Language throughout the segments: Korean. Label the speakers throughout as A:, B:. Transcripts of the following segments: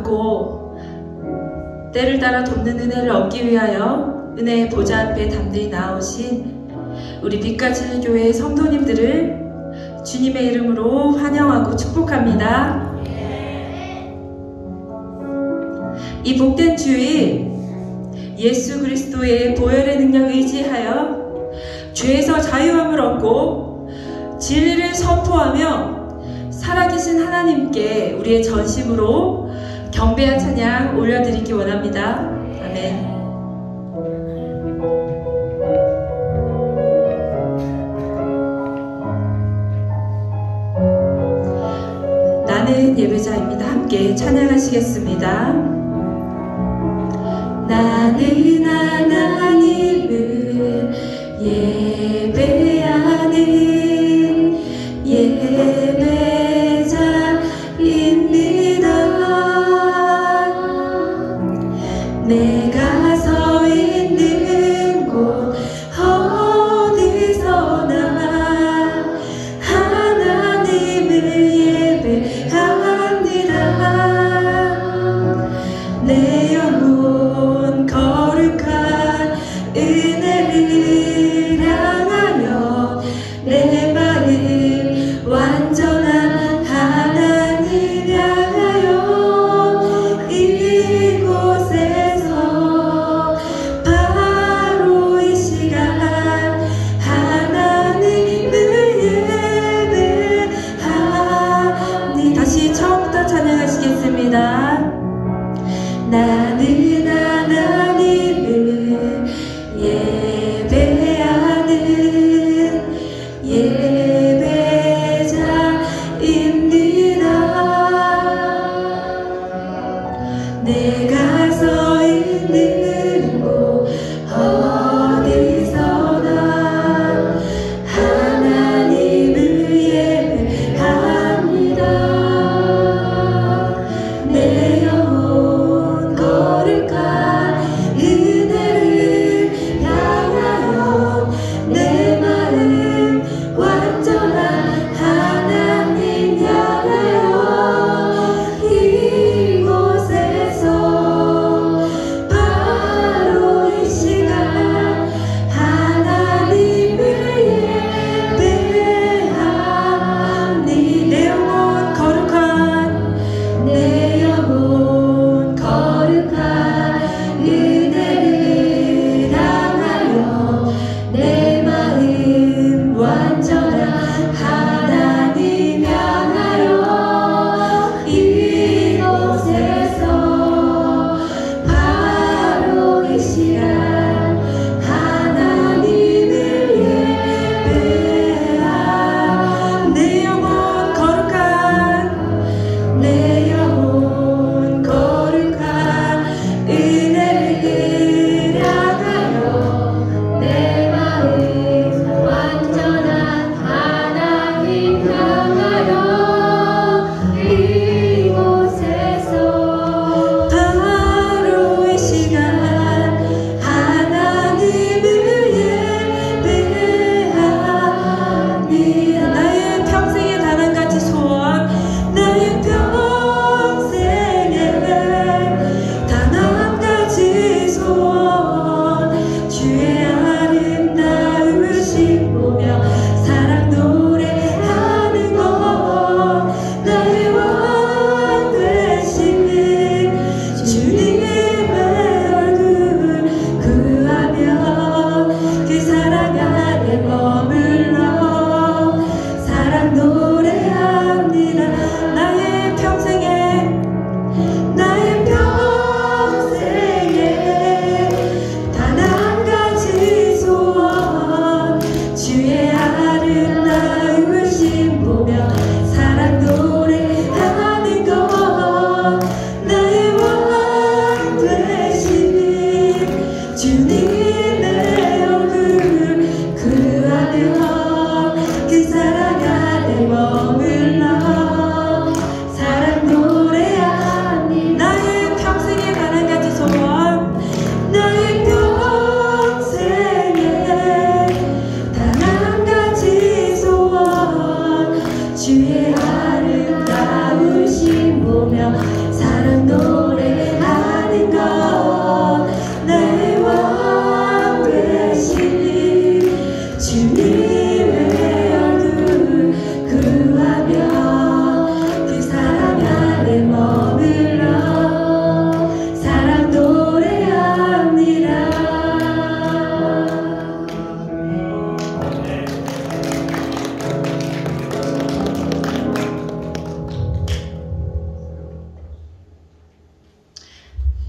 A: 안고 때를 따라 돕는 은혜를 얻기 위하여 은혜의 보좌 앞에 담대히 나오신 우리 빛같은 교회의 성도님들을 주님의 이름으로 환영하고 축복합니다. 이 복된 주일 예수 그리스도의 보혈의 능력 의지하여 죄에서 자유함을 얻고 진리를 선포하며 살아계신 하나님께 우리의 전심으로 경배와 찬양 올려드리기 원합니다. 아멘. 나는 예배자입니다. 함께 찬양하시겠습니다. 나는 하나님을 예배하는 예배자입니다. 내가 서 있는 곳 어디서나 하나님을 예배합니다. 내 영혼 거룩한 은혜를 향하여 내 마음 완전한 하나님 향하여 이곳에서 바로 이 시간 하나님을 예배하니. 다시 처음부터 찬양하시겠습니다. 나는 하나님을 예배하는 예배자입니다. 내가 서 있는 곳 어디서나 하나님을 예배합니다. 내 영혼 거룩한 은혜를 향하여 내 마음 완전한 하나님 향하여 이곳에서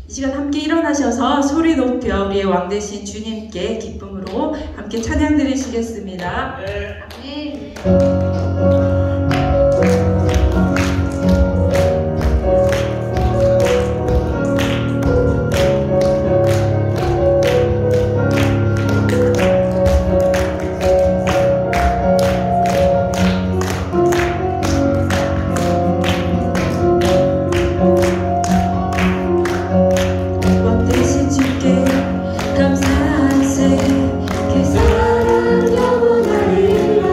A: 이 시간 함께 일어나셔서 소리 높여 우리의 왕 되신 주님께 기쁨으로 함께 찬양 드리시겠습니다.
B: 네.
A: 감사하세 그 사랑 영원하리라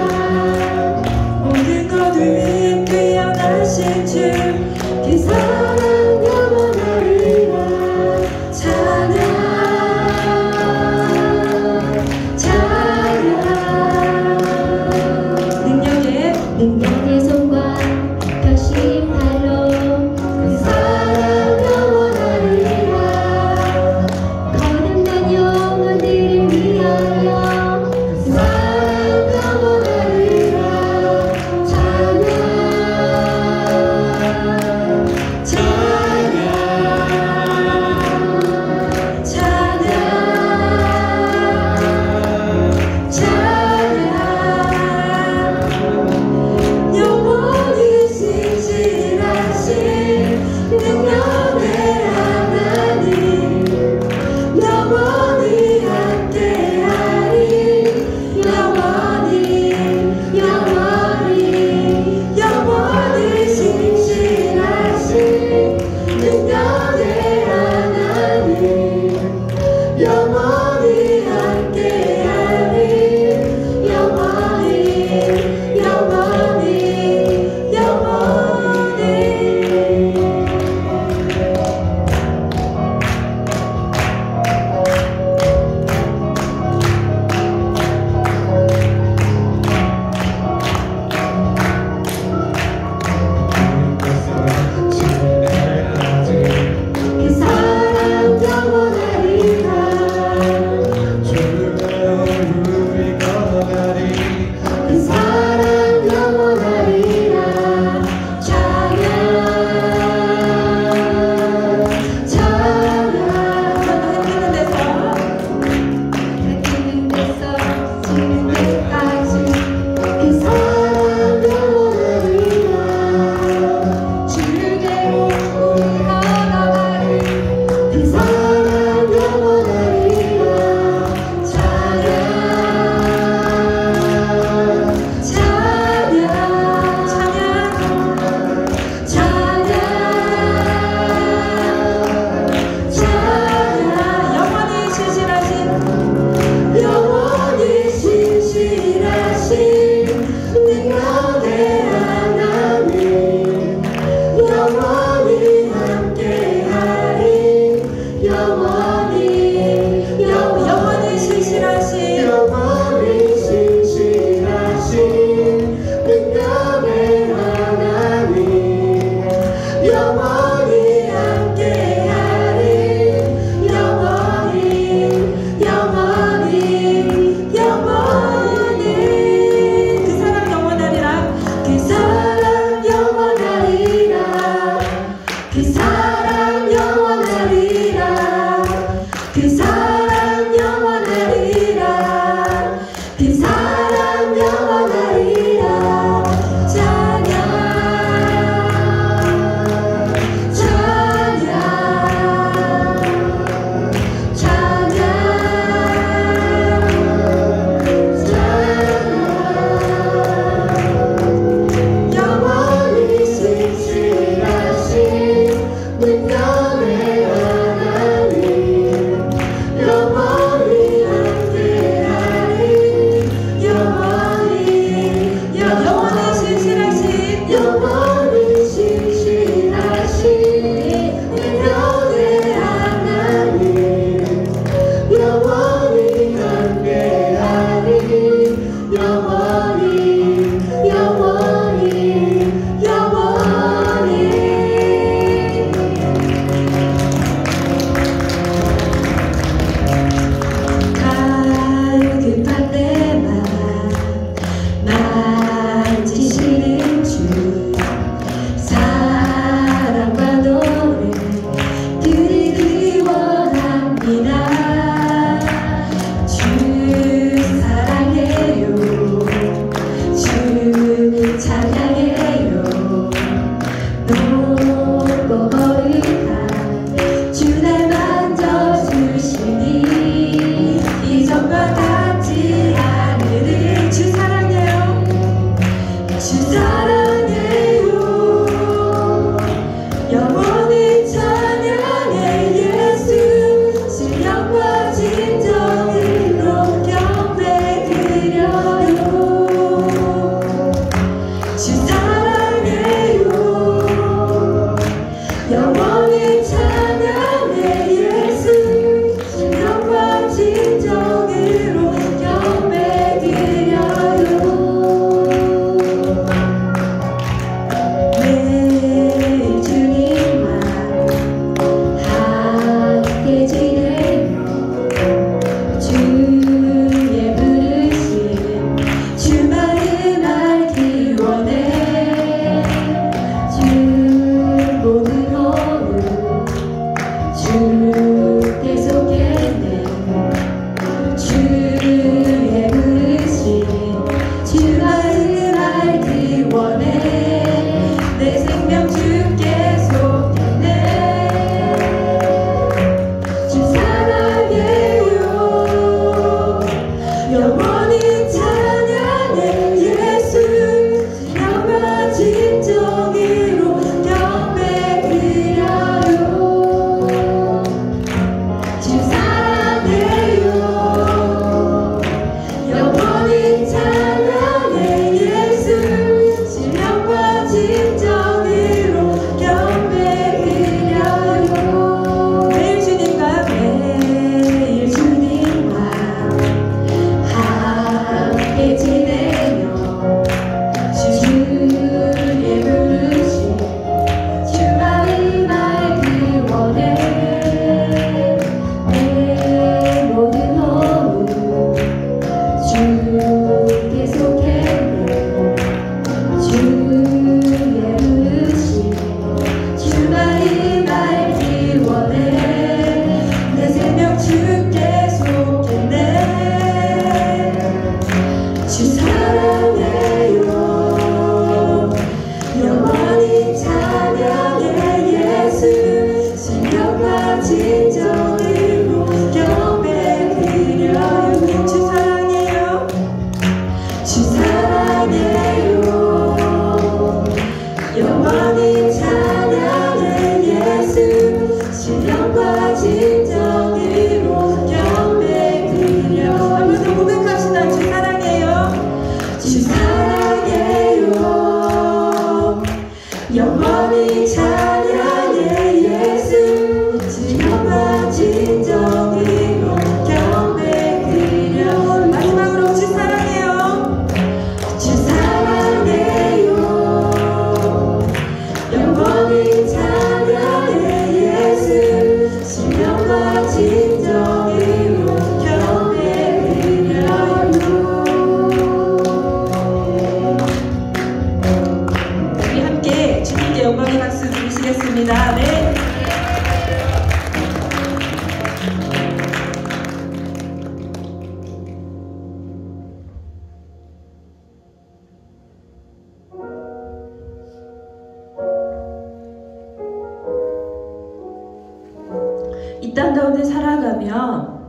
A: 이 땅 가운데 살아가며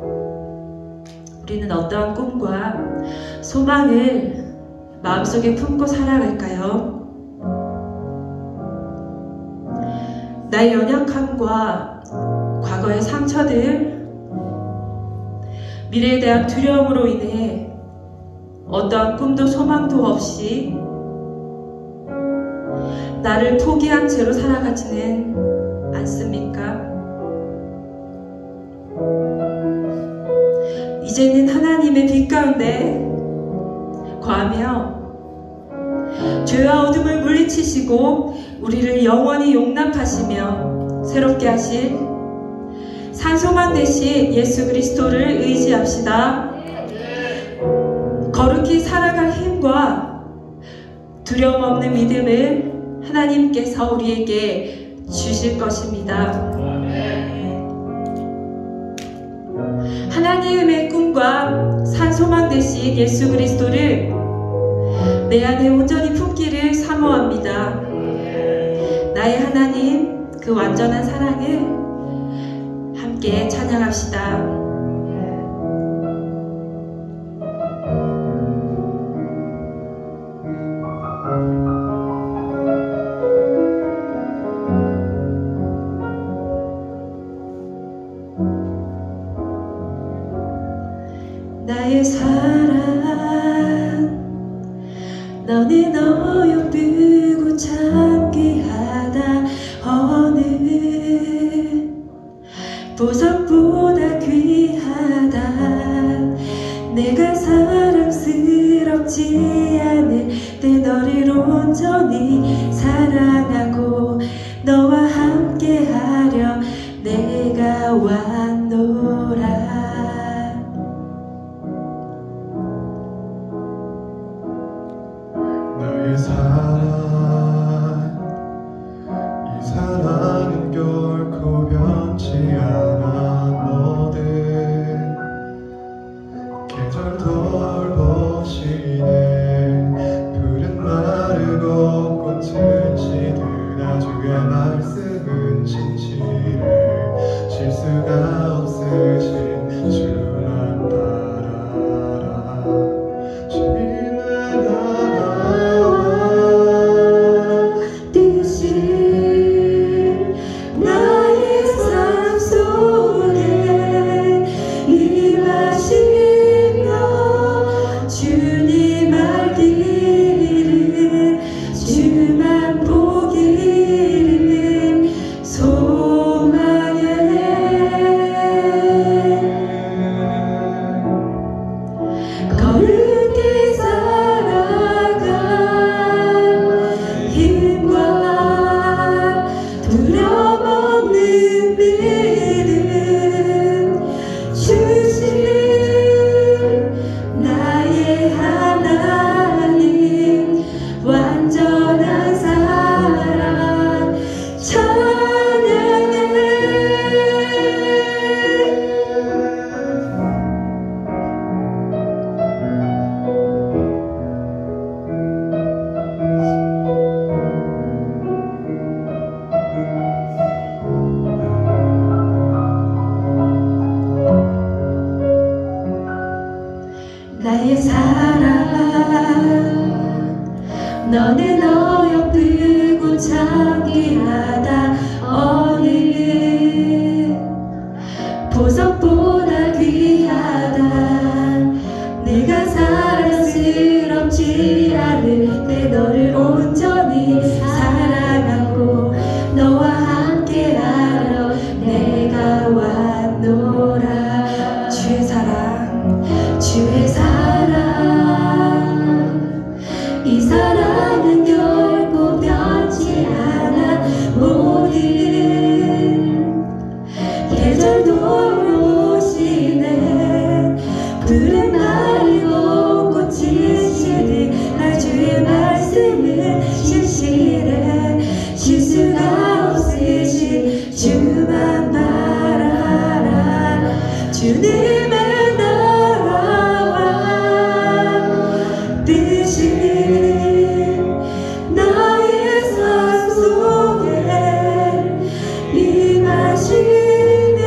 A: 우리는 어떠한 꿈과 소망을 마음속에 품고 살아갈까요? 나의 연약함과 과거의 상처들, 미래에 대한 두려움으로 인해 어떠한 꿈도 소망도 없이 나를 포기한 채로 살아가지는 않습니까? 이제는 하나님의 빛 가운데 거하며 죄와 어둠을 물리치시고 우리를 영원히 용납하시며 새롭게 하실 산소만 되신 예수 그리스도를 의지합시다. 거룩히 살아갈 힘과 두려움 없는 믿음을 하나님께서 우리에게 주실 것입니다. 하나님의 꿈과 산소망 되신 예수 그리스도를 내 안에 온전히 품기를 사모합니다. 나의 하나님, 그 완전한 사랑을 함께 찬양합시다. 나의 사랑, 너는 어여쁘고 참 귀하다. 어느 보석보다 귀하다. 내가 사랑스럽지 않을 때 너를 온전히 사랑하고 너와 함께하려 내가 왔노라.
B: 나의 사랑, 이 사랑은 결코 변치 않아. 모든 계절 돌보시네. 푸른 마르고 꽃은 시드나 주의 말씀은 진실해. 실수가 없으신 주만 따라라. 주님의 나라와
A: 뜻이 나의 삶 속에 임하시며 주님 알기를 주만 보기를 소망해. 거룩히 살아가 힘과 두려움 없는 믿음 주신 나의 하나님, 완전한 사랑 찬양해. 나의 사랑, 너는 어여쁘고 참 귀하다. 어느 보석보다 귀하다. 내가 사랑스럽지 않을 때 너를 온전히 사랑하고 너와 함께하러 내가 왔노라. 주의 사랑, 주의 사랑, 이 사랑은 결코 변치 않아. 모든 계절 돌보시네. 푸른 마르고 꽃이 시든 날 주의 말씀은 진실해. 실수가 없으신 주만 바라라. 주님의 나라와 뜻이 나의 삶 속에 임하시며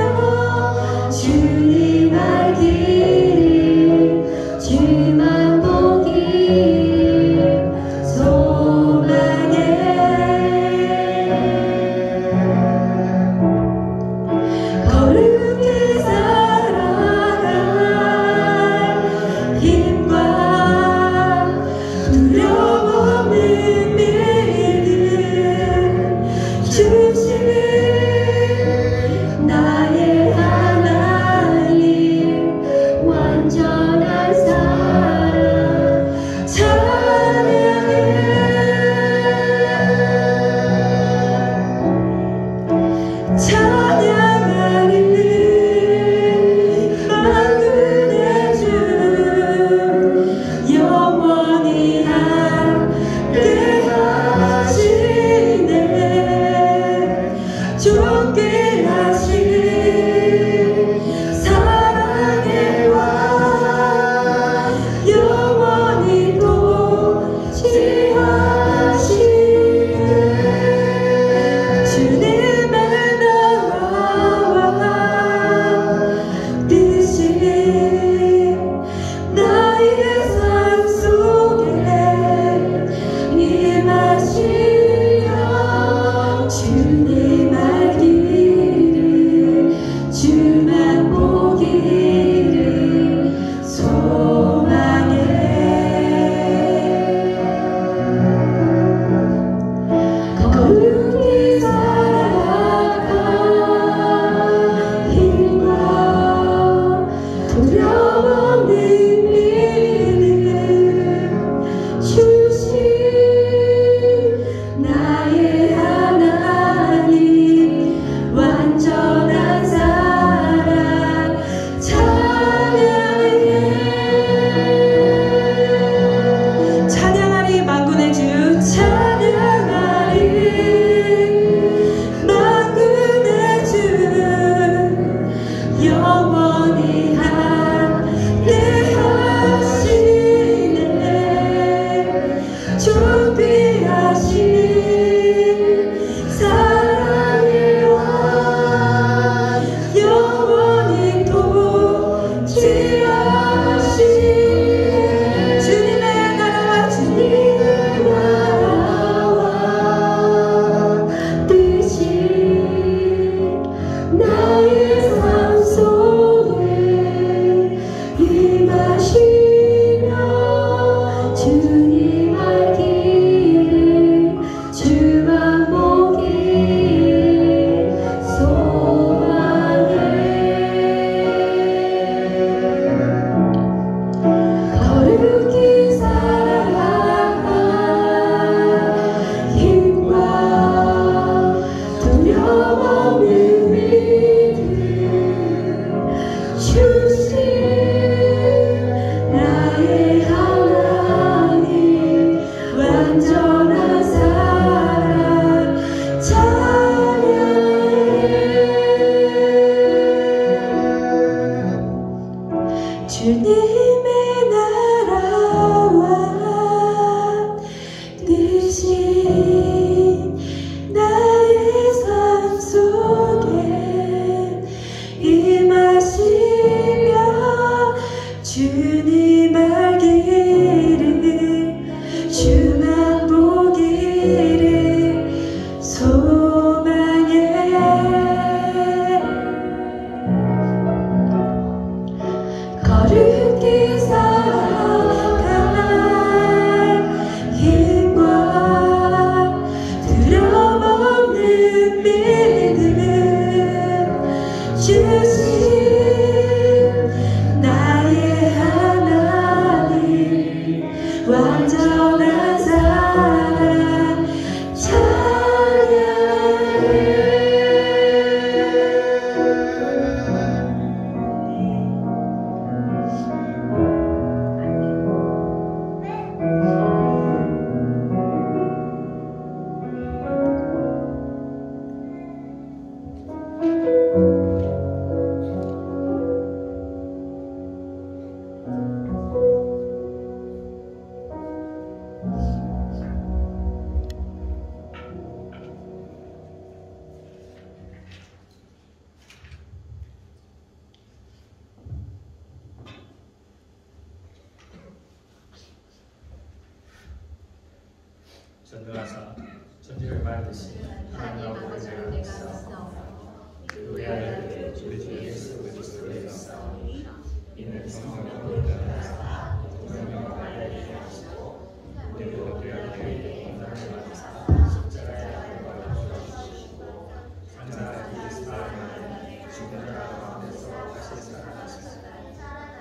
C: 전능하사 천지를 만드신 하나님 아버지를 믿사오니 그 외아들에게 우리 주 예수 그리스도를 믿사오니 이는 성령으로 태어나사 성령으로 하나님께 하시고 우리로 되었기에 인간을 만드사 십자가에 달려 죽으시고 산자가 이스라엘 죽은 자 가운데서 다시 살아나시고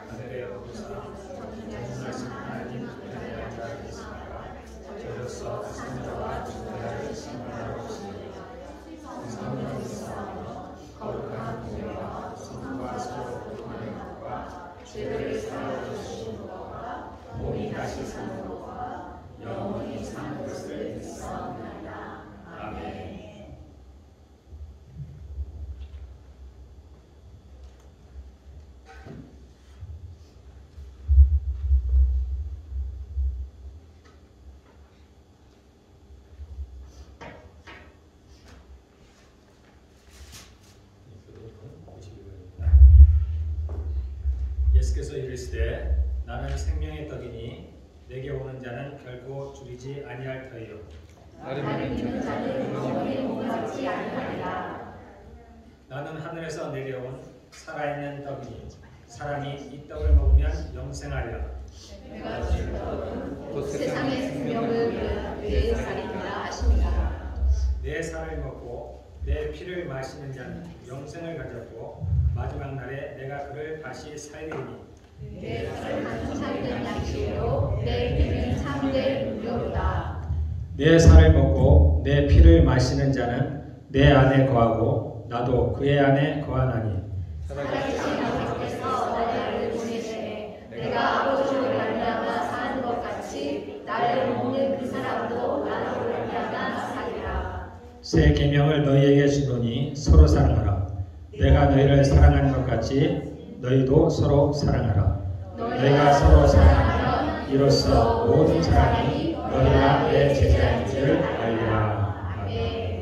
C: 하늘에 오르사 전능하신 하나님 하나님 앉아 계시다가 저로서 생자와 죽은 심판하러 오시니라. 성령을 믿사오니 거룩한 공예와 성과 서로 교통하는 것과 죄를 사하여주시는 것과 몸이 다시 사는 것과 영원히 사는 것을 믿사옵나이다. 아멘. 예수께서 이르시되 나는 생명의 떡이니 내게 오는 자는 결코 줄이지 아니할 터이요
D: 나를 믿는 자는 영원히 목마르지 아니하리라.
C: 나는 하늘에서 내려온 살아있는 떡이니 사람이 이 떡을 먹으면 영생하리라.
D: 내가 준 떡은 곧 세상의 생명을 위한 내 살이라 하십니다.
C: 내 살을 먹고 내 피를 마시는 자는 영생을 가졌고 마지막 날에 내가 그를 다시 살리니
D: 내 살은 참된 양식이요 내 피는 참된 육료로다.
C: 내 살을 먹고 내 피를 마시는 자는 내 안에 거하고 나도 그의 안에 거하나니
D: 살아계신 아버지께서 나를 보내시되 내가 아버지로 말미암아 사는 것 같이 나를 먹는 그 사람도 나로 말미암아 살리라.
C: 새 계명을 너희에게 주노니 서로 사랑하라. 내가 너희를 사랑하는 것 같이 너희도 서로 사랑하라. 너희가 서로 사랑하면 이로써 모든 사람이 너희가 내 제자인 줄 알리라. 아멘.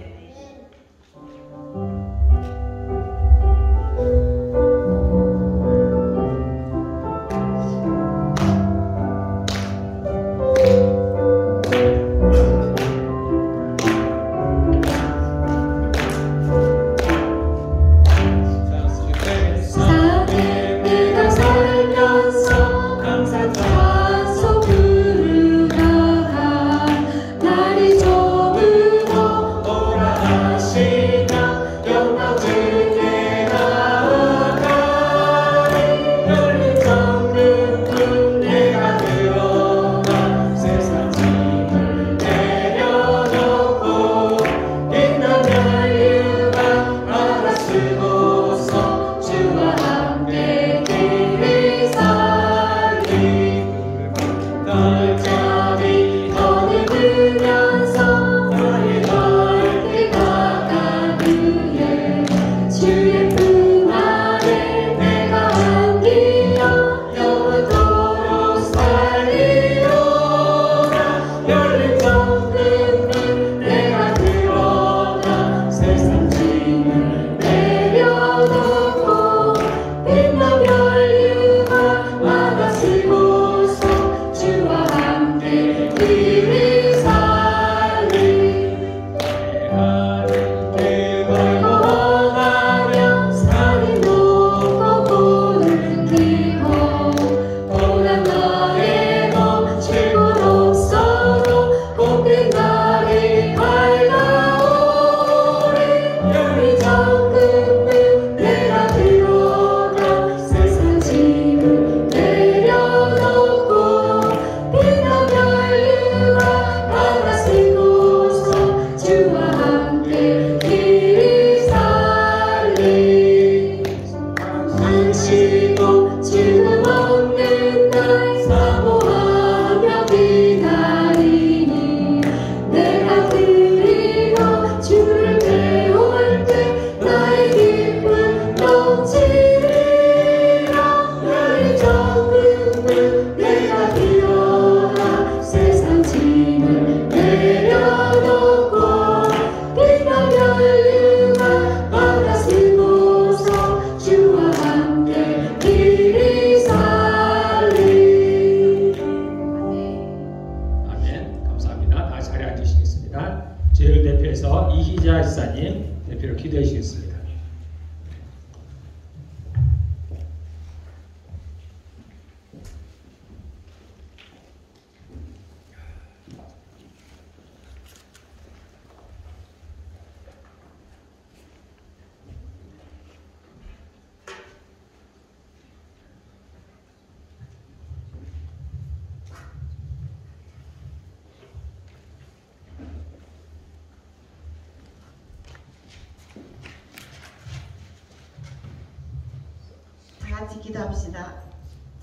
E: 다 같이 기도합시다.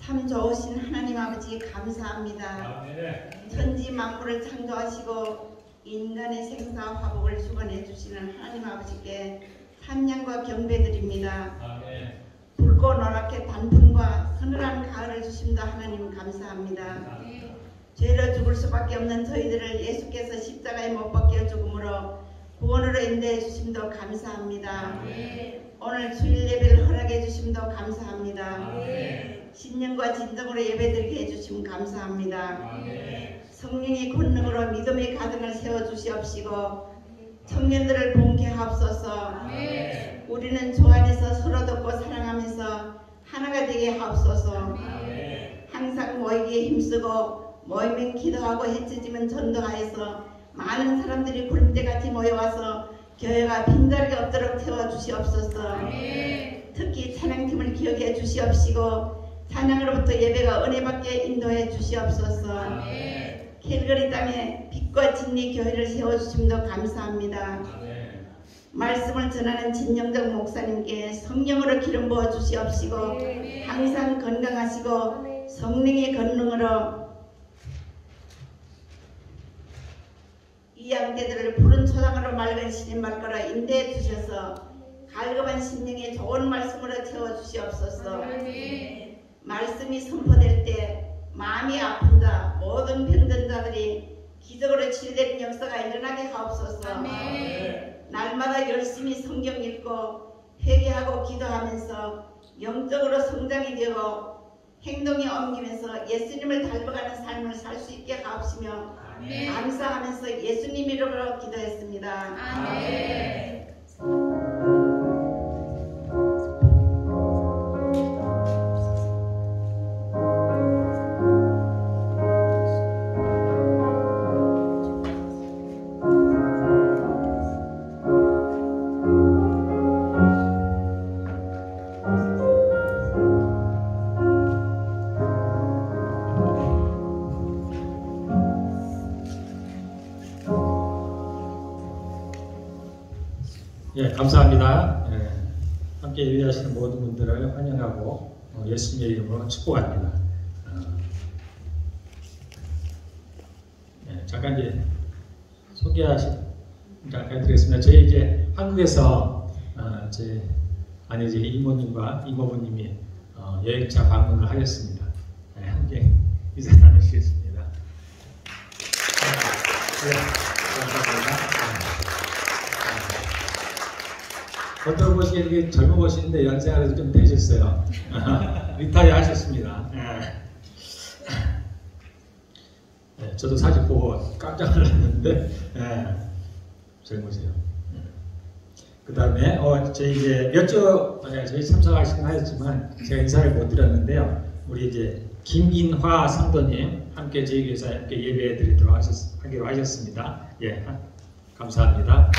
E: 참 좋으신 하나님 아버지 감사합니다. 천지 만물을 창조하시고 인간의 생사 화복을 주관해 주시는 하나님 아버지께 찬양과 경배드립니다. 붉고 노랗게 단풍과 서늘한 가을을 주심도 하나님 감사합니다. 죄로 죽을 수밖에 없는 저희들을 예수께서 십자가에 못 박혀 죽음으로 구원으로 인도해 주심도 감사합니다. 오늘 주일 예배를 허락해 주심도 감사합니다. 신령과 진정으로 예배드리게 해주심 감사합니다. 성령의 권능으로 믿음의 가정을 세워주시옵시고 청년들을 봉케 하옵소서. 우리는 주 안에서 서로 돕고 사랑하면서 하나가 되게 하옵소서. 항상 모이기에 힘쓰고 모이면 기도하고 해치지면 전도하여서 많은 사람들이 구름대같이 모여와서 교회가 빈자리가 없도록 채워주시옵소서. 특히 찬양팀을 기억해 주시옵시고 찬양으로부터 예배가 은혜받게 인도해 주시옵소서. 캘거리 땅에 빛과 진리 교회를 세워주심도 감사합니다. 말씀을 전하는 진영정 목사님께 성령으로 기름 부어 주시옵시고 항상 건강하시고 성령의 권능으로 이 양떼들을 푸른 초장으로 맑은 신의 말거라 인도해 주셔서 갈급한 심령에 좋은 말씀으로 채워주시옵소서. 말씀이 선포될 때 마음이 아픈 자 모든 병든 자들이 기적으로 치유되는 역사가 일어나게 하옵소서. 날마다 열심히 성경 읽고 회개하고 기도하면서 영적으로 성장이 되고 행동이 옮기면서 예수님을 닮아가는 삶을 살 수 있게 하옵시며 감사하면서 예수님 이름으로 기도했습니다. 아멘.
C: 예, 감사합니다. 예, 함께 예배하시는 모든 분들을 환영하고 예수님의 이름으로 축복합니다. 예, 잠깐 이제 잠깐 드리겠습니다. 저희 이제 한국에서 제 아내 이제 이모님과 이모부님이 여행차 방문을 하셨습니다. 예, 함께 인사 나누시겠습니다. 예, 감사합니다. 겉으로 보시기에 되게 젊어 보시는데 연세가 좀 되셨어요. 리타이어 하셨습니다. 네, 저도 사진 보고 깜짝 놀랐는데 젊으세요. 그 다음에 저희 이제 저희 참석하시긴 하였지만 제가 인사를 못 드렸는데요. 우리 이제 김인화 성도님 함께 저희 교회에서 함께 예배해 드리도록 하기로 하셨습니다. 예, 감사합니다.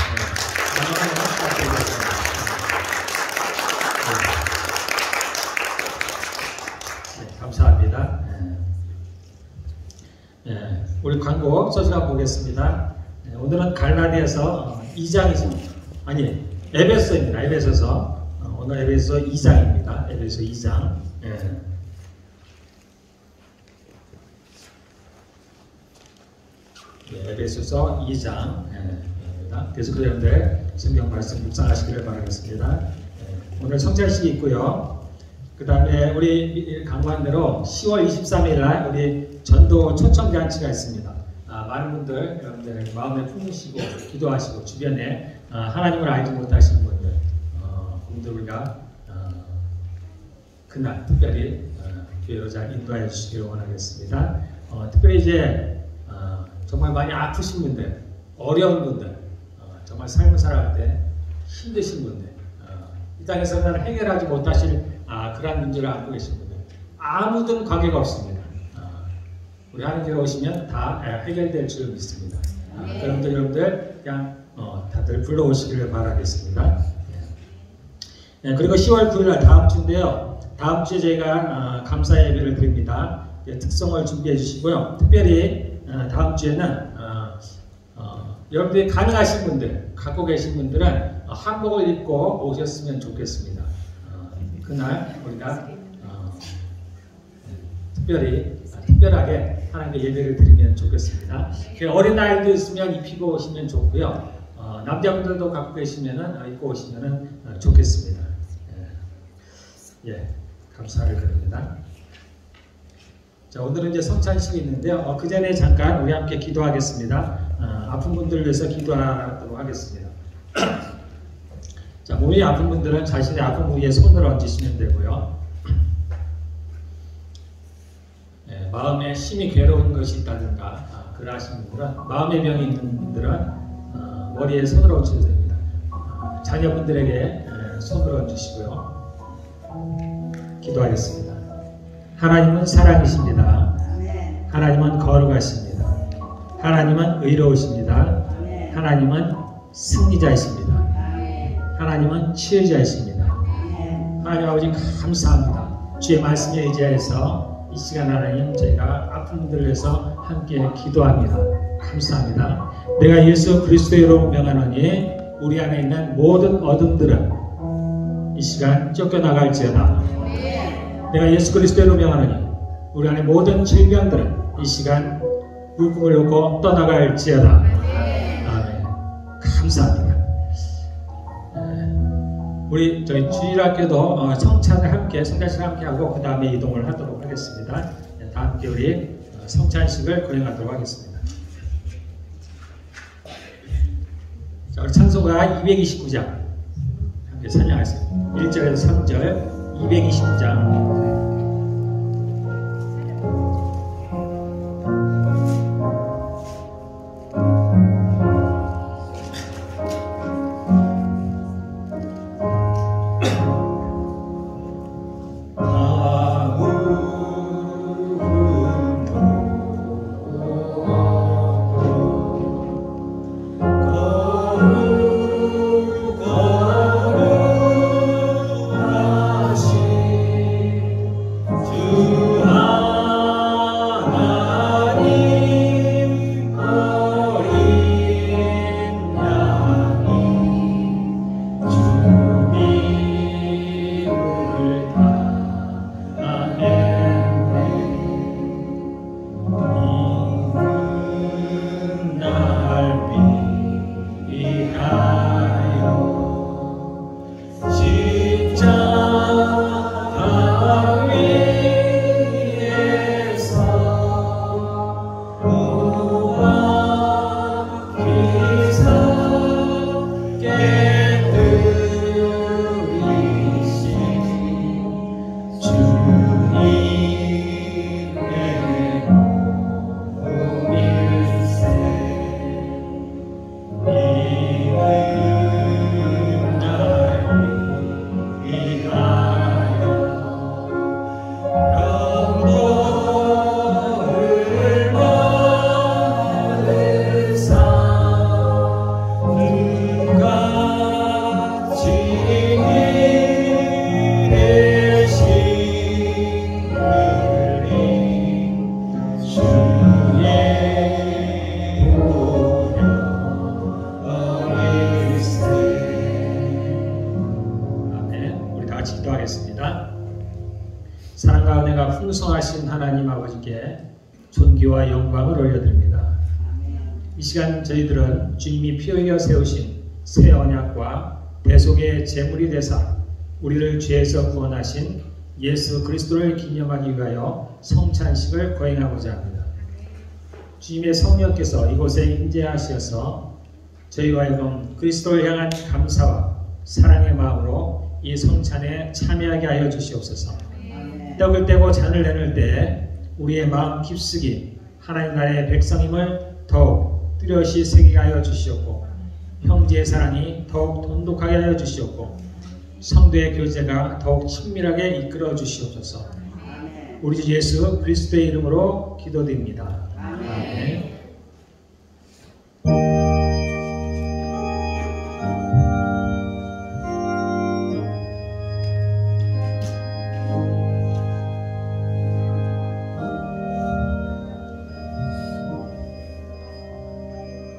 C: 감사합니다. 우리 광고 소식 보겠습니다. 오늘은 갈라디아서 2장이죠. 아니, 에베소입니다. 에베소서. 오늘 에베소 2장입니다. 에베소 2장. 에베소서 2장. 계속 여러분들 성경 말씀 묵상하시기를 바라겠습니다. 오늘 성찬식이 있고요. 그 다음에 우리 강구한 대로 10월 23일 날 우리 전도 초청잔치가 있습니다. 많은 분들 여러분들 마음에 품으시고 기도하시고 주변에 하나님을 알지 못하시는 분들 우리가 그날 특별히 교회로 잘 인도해 주시기를 원하겠습니다. 특별히 이제 정말 많이 아프신 분들, 어려운 분들, 정말 삶을 살아갈 때 힘드신 분들, 이 땅에서는 해결하지 못하실 그런 문제를 안고 계신 분들 아무든 관계가 없습니다. 우리 하나님께 오시면 다 해결될 줄 믿습니다. 여러분들 그냥 다들 불러오시기를 바라겠습니다. 그리고 10월 9일 날 다음 주인데요. 다음 주에 저희가 감사 예배를 드립니다. 특성을 준비해 주시고요. 특별히 다음 주에는 여러분들이 가능하신 분들, 갖고 계신 분들은 한복을 입고 오셨으면 좋겠습니다. 그날 우리가 특별하게 하나님께 예배를 드리면 좋겠습니다. 어린 아이도 있으면 입히고 오시면 좋고요. 남자분들도 갖고 계시면 입고 오시면 좋겠습니다. 예, 감사를 드립니다. 자, 오늘은 이제 성찬식이 있는데요. 그 전에 잠깐 우리 함께 기도하겠습니다. 아픈 분들을 위해서 기도하도록 하겠습니다. 자, 몸이 아픈 분들은 자신의 아픈 부위에 손을 얹으시면 되고요. 마음에 심히 괴로운 것이 있다든가 그러하신 분들은, 마음의 병이 있는 분들은 머리에 손을 얹으셔도 됩니다. 자녀분들에게 손을 얹으시고요. 기도하겠습니다. 하나님은 사랑이십니다. 하나님은 거룩하십니다. 하나님은 의로우십니다. 하나님은 승리자이십니다. 하나님은 치유자이십니다. 하나님 아버지 감사합니다. 주의 말씀에 의지하여서 이 시간 하나님 저희가 아픈 분들을 위해서 함께 기도합니다. 감사합니다. 내가 예수 그리스도의 이름으로 명하노니 우리 안에 있는 모든 어둠들은 이 시간 쫓겨나갈지어다. 내가 예수 그리스도의 이름으로 명하노니 우리 안에 모든 질병들은 이 시간 물품을 놓고 떠나갈지어다. 아멘. 감사합니다. 우리 저희 주일학교도 성찬을 함께, 성찬식을 함께 하고 그 다음에 이동을 하도록 하겠습니다. 다 함께 우리 성찬식을 거행하도록 하겠습니다. 자, 우리 찬송가 229장 함께 찬양하겠습니다. 1절에서 3절 229장. 사랑과 은혜가 풍성하신 하나님 아버지께 존귀와 영광을 올려드립니다. 이 시간 저희들은 주님이 피 흘려 세우신 새 언약과 대속의 제물이 되사 우리를 죄에서 구원하신 예수 그리스도를 기념하기 위하여 성찬식을 거행하고자 합니다. 주님의 성령께서 이곳에 임재하시어서 저희와 하여금 그리스도를 향한 감사와 사랑의 마음으로 이 성찬에 참여하게 하여 주시옵소서. 떡을 떼고 잔을 내놓을 때 우리의 마음 깊숙이 하나님 나라의 백성임을 더욱 뚜렷이 새기게 하여 주시옵고, 형제의 사랑이 더욱 돈독하게 하여 주시옵고, 성도의 교제가 더욱 친밀하게 이끌어 주시옵소서. 우리 주 예수 그리스도의 이름으로 기도드립니다. 아멘.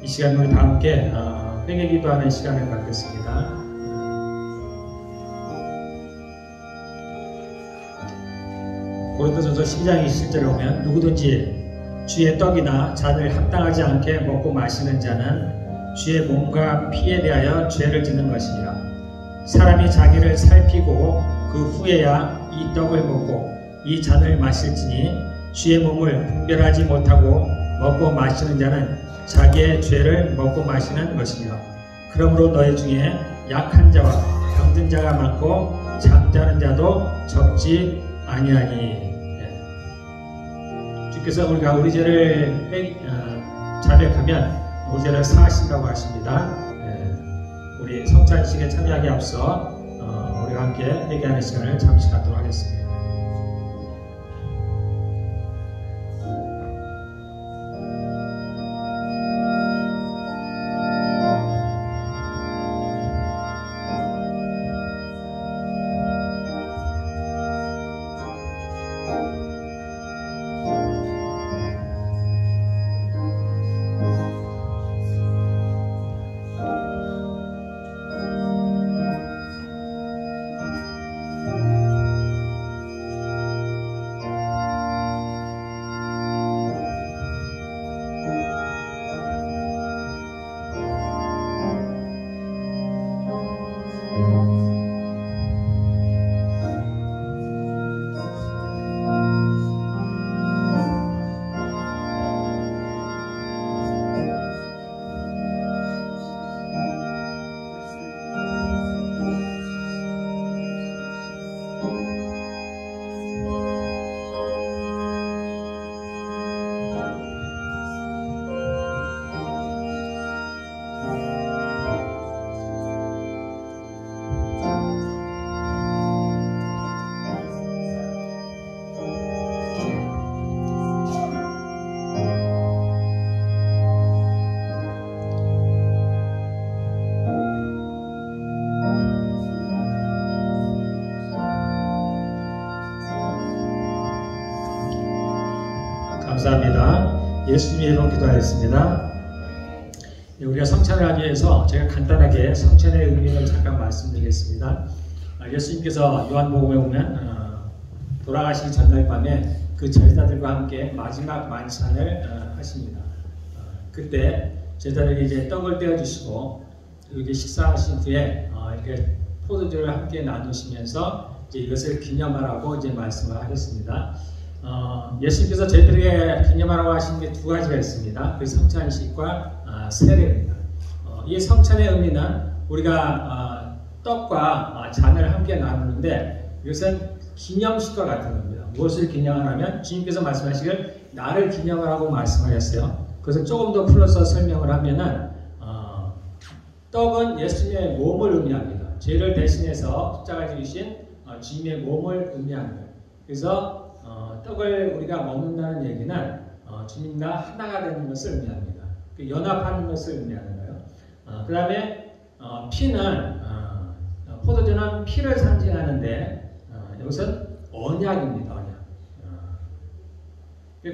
C: 이 시간 우리 다 함께 회개 기도하는 시간을 갖겠습니다. 고린도전서 12장 20절에 보면 누구든지 주의 떡이나 잔을 합당하지 않게 먹고 마시는 자는 주의 몸과 피에 대하여 죄를 짓는 것이니라. 사람이 자기를 살피고 그 후에야 이 떡을 먹고 이 잔을 마실지니 주의 몸을 분별하지 못하고 먹고 마시는 자는 자기의 죄를 먹고 마시는 것이니라. 그러므로 너희 중에 약한 자와 병든 자가 많고 잠자는 자도 적지 아니하니. 주께서 우리 죄를 자백하면 우리 죄를 사하신다고 하십니다. 우리 성찬식에 참여하기 앞서 우리가 함께 회개하는 시간을 잠시 갖도록 하겠습니다. 감사합니다. 예수님의 이름으로 기도하였습니다. 우리가 성찬을 하기 위해서 제가 간단하게 성찬의 의미를 잠깐 말씀드리겠습니다. 예수님께서 요한복음에 보면 돌아가시기 전날 밤에 그 제자들과 함께 마지막 만찬을 하십니다. 그때 제자들이 이제 떡을 떼어주시고 이렇게 식사하신 후에 이렇게 포도주를 함께 나누시면서 이제 이것을 기념하라고 이제 말씀을 하셨습니다. 예수님께서 저희들에게 기념하라고 하신 게 두 가지가 있습니다. 그 성찬식과 세례입니다. 이 성찬의 의미는 우리가 떡과 잔을 함께 나누는데 이것은 기념식과 같은 겁니다. 무엇을 기념하냐면 주님께서 말씀하시길 나를 기념하라고 말씀하셨어요. 그것을 조금 더 풀어서 설명을 하면은 떡은 예수님의 몸을 의미합니다. 죄를 대신해서 십자가에 죽으신 주님의 몸을 의미하는 거예요. 그래서 떡을 우리가 먹는다는 얘기는 주님과 하나가 되는 것을 의미합니다. 연합하는 것을 의미하는 거예요. 그 다음에 피는 포도주는 피를 상징하는데 이것은 언약입니다. 언약.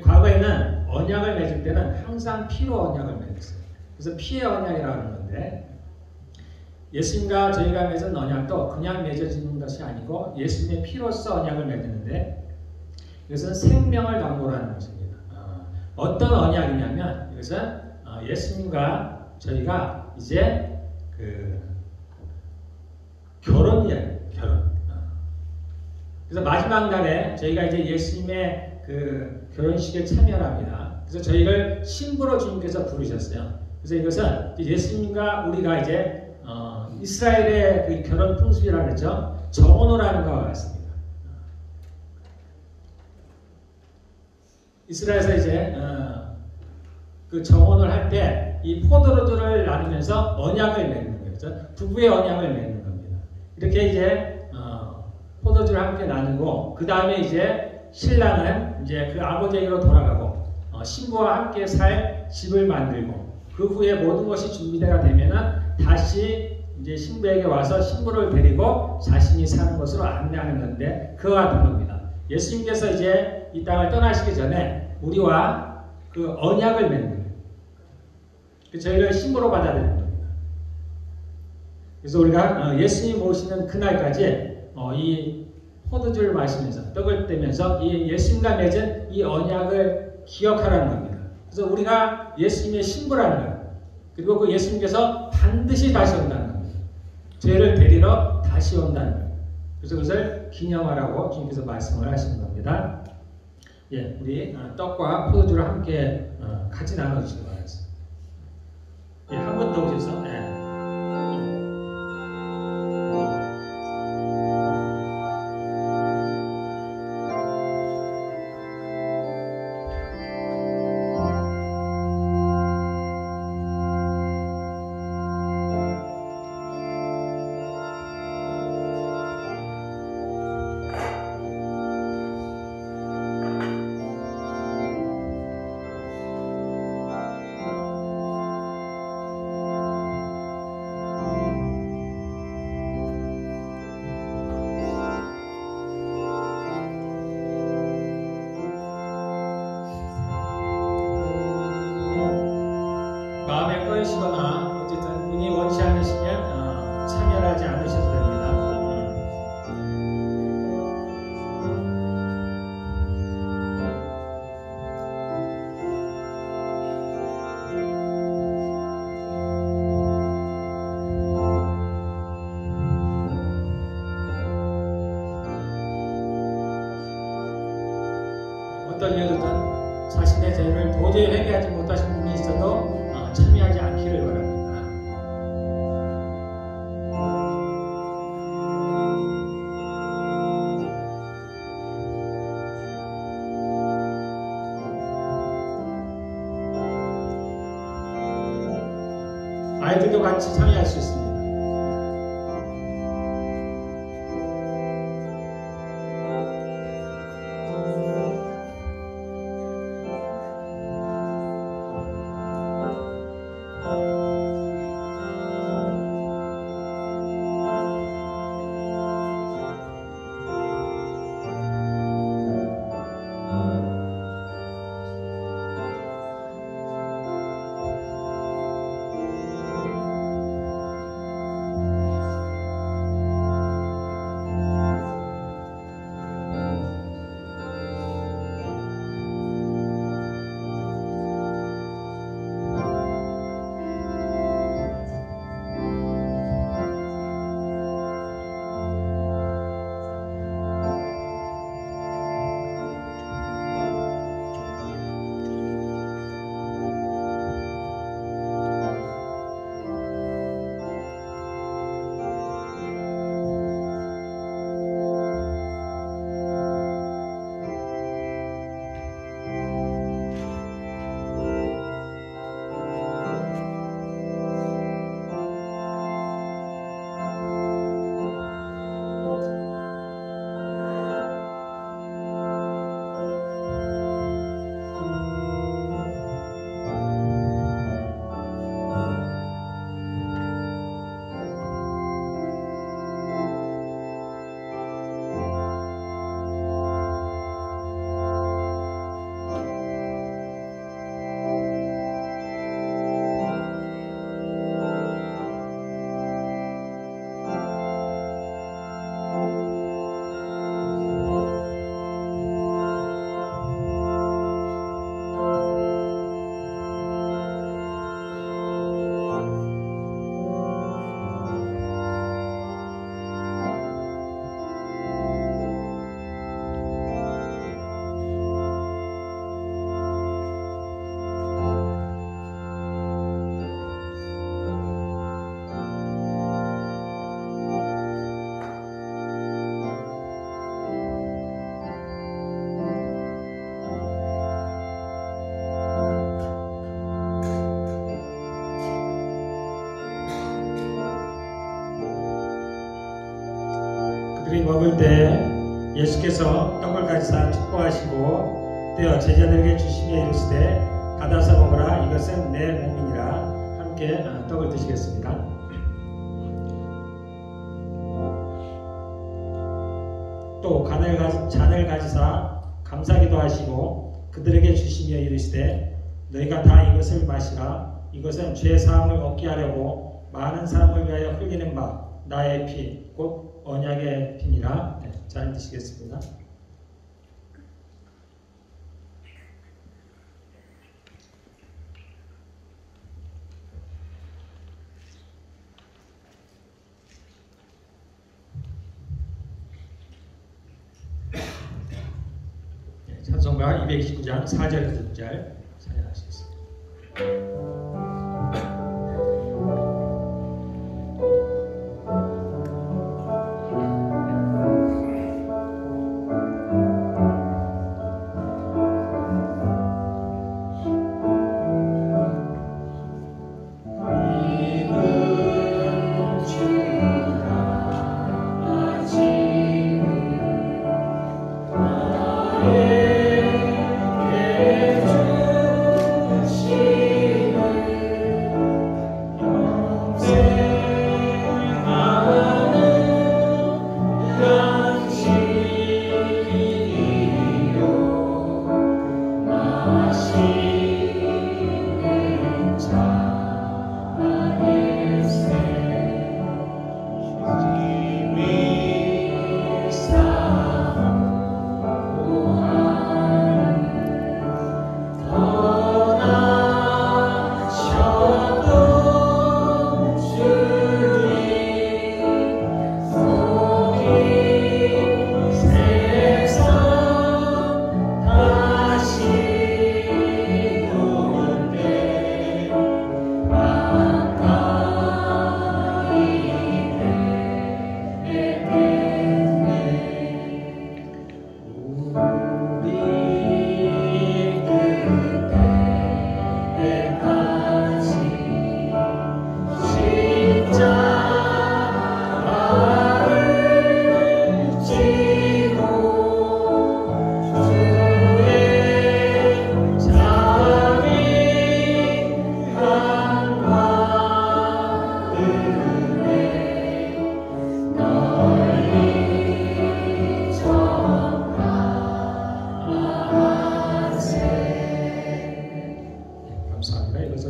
C: 과거에는 언약을 맺을 때는 항상 피로 언약을 맺었어요. 그래서 피의 언약이라고 하는 건데 예수님과 저희가 맺은 언약도 그냥 맺어지는 것이 아니고 예수님의 피로써 언약을 맺는데 이것은 생명을 담보로 하는 것입니다. 어떤 언약이냐면 이것은 예수님과 저희가 이제 그 결혼이에요. 결혼. 그래서 마지막 날에 저희가 이제 예수님의 그 결혼식에 참여합니다. 그래서 저희를 신부로 주님께서 부르셨어요. 그래서 이것은 예수님과 우리가 이제 이스라엘의 그 결혼 풍습이라고 그랬죠. 정혼을 하는 것과 같습니다. 이스라엘에서 이제 그 정혼을 할 때 이 포도주를 나누면서 언약을 맺는 거죠. 부부의 언약을 맺는 겁니다. 이렇게 이제 포도주를 함께 나누고 그 다음에 이제 신랑은 이제 그 아버지에게로 돌아가고 신부와 함께 살 집을 만들고 그 후에 모든 것이 준비가 되면은 다시 이제 신부에게 와서 신부를 데리고 자신이 사는 곳으로 안내하는 건데 그와 같은 겁니다. 예수님께서 이제 이 땅을 떠나시기 전에 우리와 그 언약을 맺는 거예요. 저희를 신부로 받아들이는 겁니다. 그래서 우리가 예수님 오시는 그날까지 이 포도주를 마시면서 떡을 떼면서 이 예수님과 맺은 이 언약을 기억하라는 겁니다. 그래서 우리가 예수님의 신부라는 거예요. 그리고 그 예수님께서 반드시 다시 온다는 겁니다. 죄를 데리러 다시 온다는 거예요. 그래서 그것을 기념하라고 주님께서 말씀을 하시는 겁니다. 예, 우리 떡과 포도주를 함께 같이 나눠주시기 바랍니다. 예, 한 번 더 오셔서 마음에 꺼이시거나 어쨌든 본인이 원치 않으시면 참여하지 않으셔도 됩니다. 어떤 이유든 자신의 죄를 도저히 회개하지 못하신 분이 있어도 참여하지 않기를 바랍니다. 아이들도 같이 참여할 수 있습니다. 그들이 먹을 때 예수께서 떡을 가지사 축복하시고 떼어 제자들에게 주시며 이르시되 받아서 먹으라 이것은 내 몸이니라. 함께 떡을 드시겠습니다. 또 잔을 가지사 감사기도 하시고 그들에게 주시며 이르시되 너희가 다 이것을 마시라. 이것은 죄 사함을 얻게 하려고 많은 사람을 위하여 흘리는 바 나의 피 곧 언약의 비니라. 잘 드시겠습니다. 찬송가 229장 4절 5절 찬양하시겠습니다.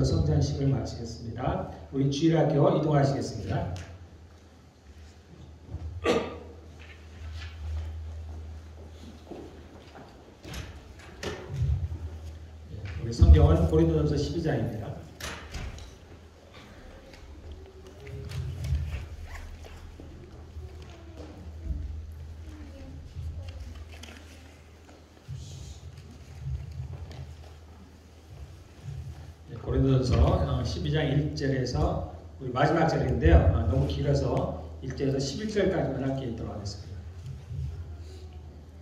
C: 성찬식을 마치겠습니다. 우리 주일학교 이동하시겠습니다. 우리 성경은 고린도전서 12장입니다. 고린도전서 12장 1절에서 우리 마지막 절인데요. 너무 길어서 1절에서 11절까지만 함께 읽도록 하겠습니다.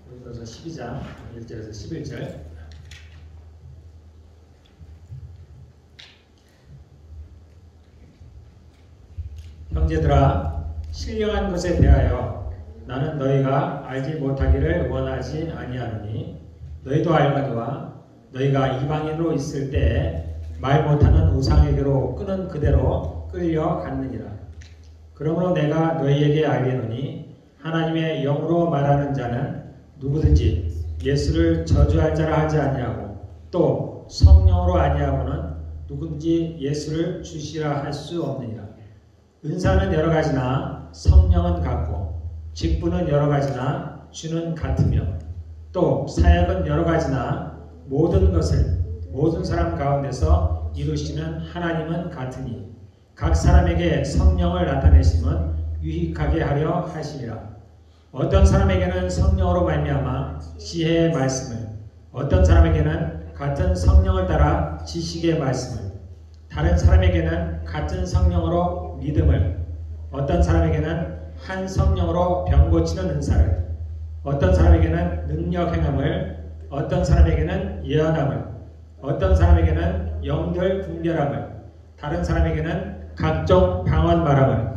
C: 고린도전서 12장 1절에서 11절. 형제들아, 신령한 것에 대하여 나는 너희가 알지 못하기를 원하지 아니하노니 너희도 알거니와 너희가 이방인으로 있을 때에 말 못하는 우상에게로 끄는 그대로 끌려갔느니라. 그러므로 내가 너희에게 알리노니 하나님의 영으로 말하는 자는 누구든지 예수를 저주할 자라 하지 아니하고 또 성령으로 아니하고는 누구든지 예수를 주시라 할 수 없느니라. 은사는 여러 가지나 성령은 같고 직분은 여러 가지나 주는 같으며 또 사역은 여러 가지나 모든 것을 모든 사람 가운데서 이루시는 하나님은 같으니 각 사람에게 성령을 나타내심은 유익하게 하려 하시니라. 어떤 사람에게는 성령으로 말미암아 지혜의 말씀을, 어떤 사람에게는 같은 성령을 따라 지식의 말씀을, 다른 사람에게는 같은 성령으로 믿음을, 어떤 사람에게는 한 성령으로 병 고치는 은사를, 어떤 사람에게는 능력 행함을, 어떤 사람에게는 예언함을, 어떤 사람에게는 영들 분별함을, 다른 사람에게는 각종 방언 말함을,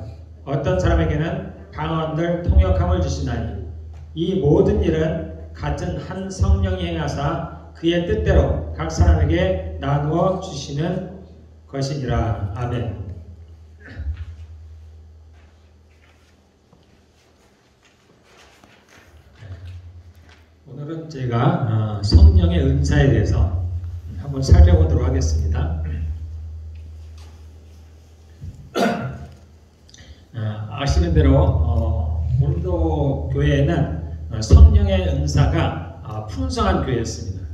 C: 어떤 사람에게는 방언들 통역함을 주시나니 이 모든 일은 같은 한 성령이 행하사 그의 뜻대로 각 사람에게 나누어 주시는 것이니라. 아멘. 오늘은 제가 성령의 은사에 대해서 한번 살펴보도록 하겠습니다. 아시는 대로 교회에는 성령의 은사가 풍성한 교회였습니다.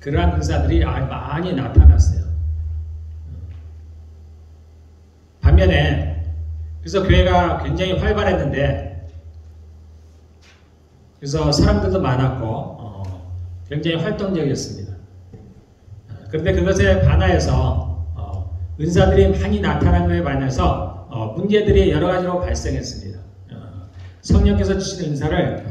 C: 그러한 은사들이 많이 나타났어요. 반면에 그래서 교회가 굉장히 활발했는데, 그래서 사람들도 많았고 굉장히 활동적이었습니다. 그런데 그것에 반하여서 은사들이 많이 나타난 것에 반해서 문제들이 여러 가지로 발생했습니다. 성령께서 주신 은사를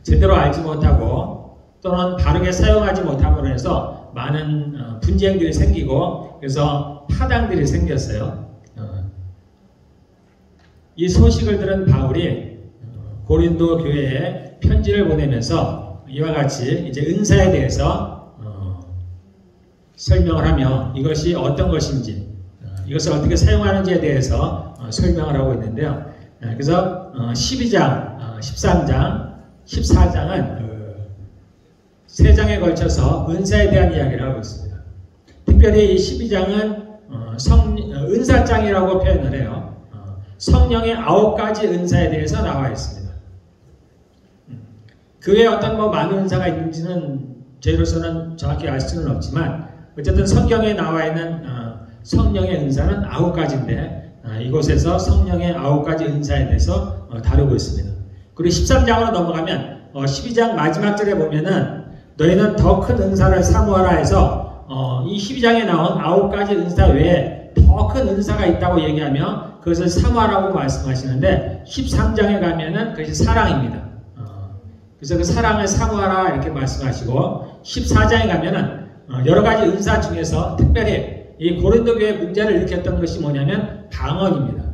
C: 제대로 알지 못하고 또는 바르게 사용하지 못함으로 해서 많은 분쟁들이 생기고, 그래서 파당들이 생겼어요. 이 소식을 들은 바울이 고린도 교회에 편지를 보내면서 이와 같이 이제 은사에 대해서 설명을 하며 이것이 어떤 것인지, 이것을 어떻게 사용하는지에 대해서 설명을 하고 있는데요. 그래서 12장, 13장, 14장은 세 장에 걸쳐서 은사에 대한 이야기를 하고 있습니다. 특별히 이 12장은 은사장이라고 표현을 해요. 성령의 9가지 은사에 대해서 나와 있습니다. 그 외에 어떤 많은 은사가 있는지는 저희로서는 정확히 알 수는 없지만, 어쨌든 성경에 나와 있는 성령의 은사는 9가지인데 이곳에서 성령의 9가지 은사에 대해서 다루고 있습니다. 그리고 13장으로 넘어가면 12장 마지막 절에 보면은 너희는 더 큰 은사를 사모하라 해서 이 12장에 나온 9가지 은사 외에 더 큰 은사가 있다고 얘기하며 그것을 사모하라고 말씀하시는데, 13장에 가면은 그것이 사랑입니다. 그래서 그 사랑을 사모하라 이렇게 말씀하시고, 14장에 가면은 여러 가지 은사 중에서 특별히 이 고린도 교회 문제를 일으켰던 것이 뭐냐면 방언입니다.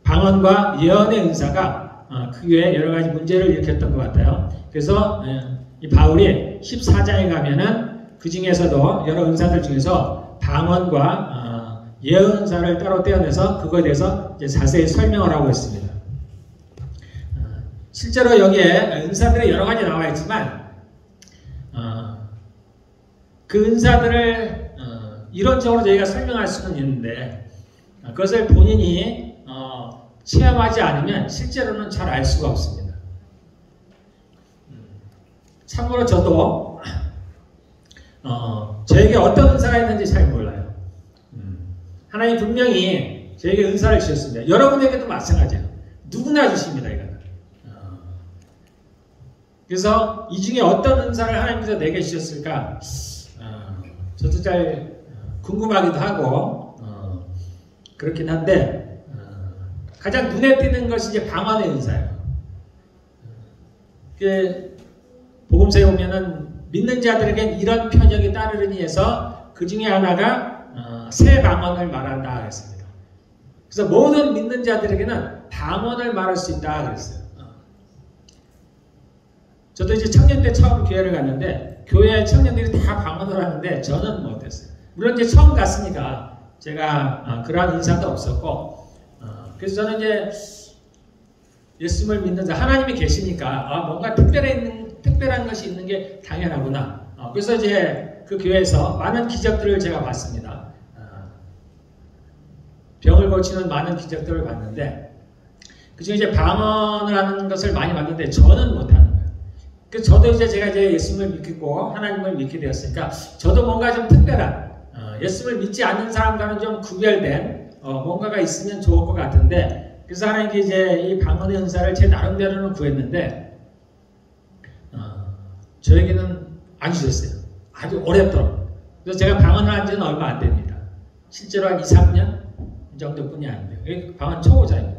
C: 방언과 예언의 은사가 그 교회에 여러 가지 문제를 일으켰던 것 같아요. 그래서 이 바울이 14장에 가면은 그 중에서도 여러 은사들 중에서 방언과 예언 은사를 따로 떼어내서 그거에 대해서 이제 자세히 설명을 하고 있습니다. 실제로 여기에 은사들이 여러 가지 나와 있지만 그 은사들을 이론적으로 저희가 설명할 수는 있는데 그것을 본인이 체험하지 않으면 실제로는 잘 알 수가 없습니다. 참고로 저도 저에게 어떤 은사가 있는지 잘 몰라요. 하나님 분명히 저에게 은사를 주셨습니다. 여러분에게도 마찬가지예요. 누구나 주십니다. 이거는. 그래서 이 중에 어떤 은사를 하나님께서 내게 주셨을까? 저도 잘 궁금하기도 하고 그렇긴 한데 가장 눈에 띄는 것이 이제 방언의 은사예요. 복음서에 보면은 믿는 자들에겐 이런 표적이 따르니 해서 그 중에 하나가 새 방언을 말한다 그랬습니다. 그래서 모든 믿는 자들에게는 방언을 말할 수 있다 그랬어요. 저도 이제 청년 때 처음 교회를 갔는데 교회 청년들이 다 방언을 하는데 저는 못했어요. 물론 이제 처음 갔으니까 제가 그러한 인사도 없었고 그래서 저는 이제 예수님을 믿는 자 하나님이 계시니까 뭔가 특별한 것이 있는 게 당연하구나. 그래서 이제 그 교회에서 많은 기적들을 제가 봤습니다. 병을 고치는 많은 기적들을 봤는데 그중에 이제 방언을 하는 것을 많이 봤는데 저는 못하는 거예요. 그래서 저도 이제 제가 이제 예수님을 믿고 하나님을 믿게 되었으니까 저도 뭔가 좀 특별한 예수님을 믿지 않는 사람과는 좀 구별된 뭔가가 있으면 좋을 것 같은데 그래서 하나님께 이제 이 방언의 은사를 제 나름대로는 구했는데 저에게는 안 주셨어요. 아주 오랫도록. 그래서 제가 방언을 한 지는 얼마 안 됩니다. 실제로 한 2, 3년 정도뿐이 안 돼요. 방언 초보자입니다.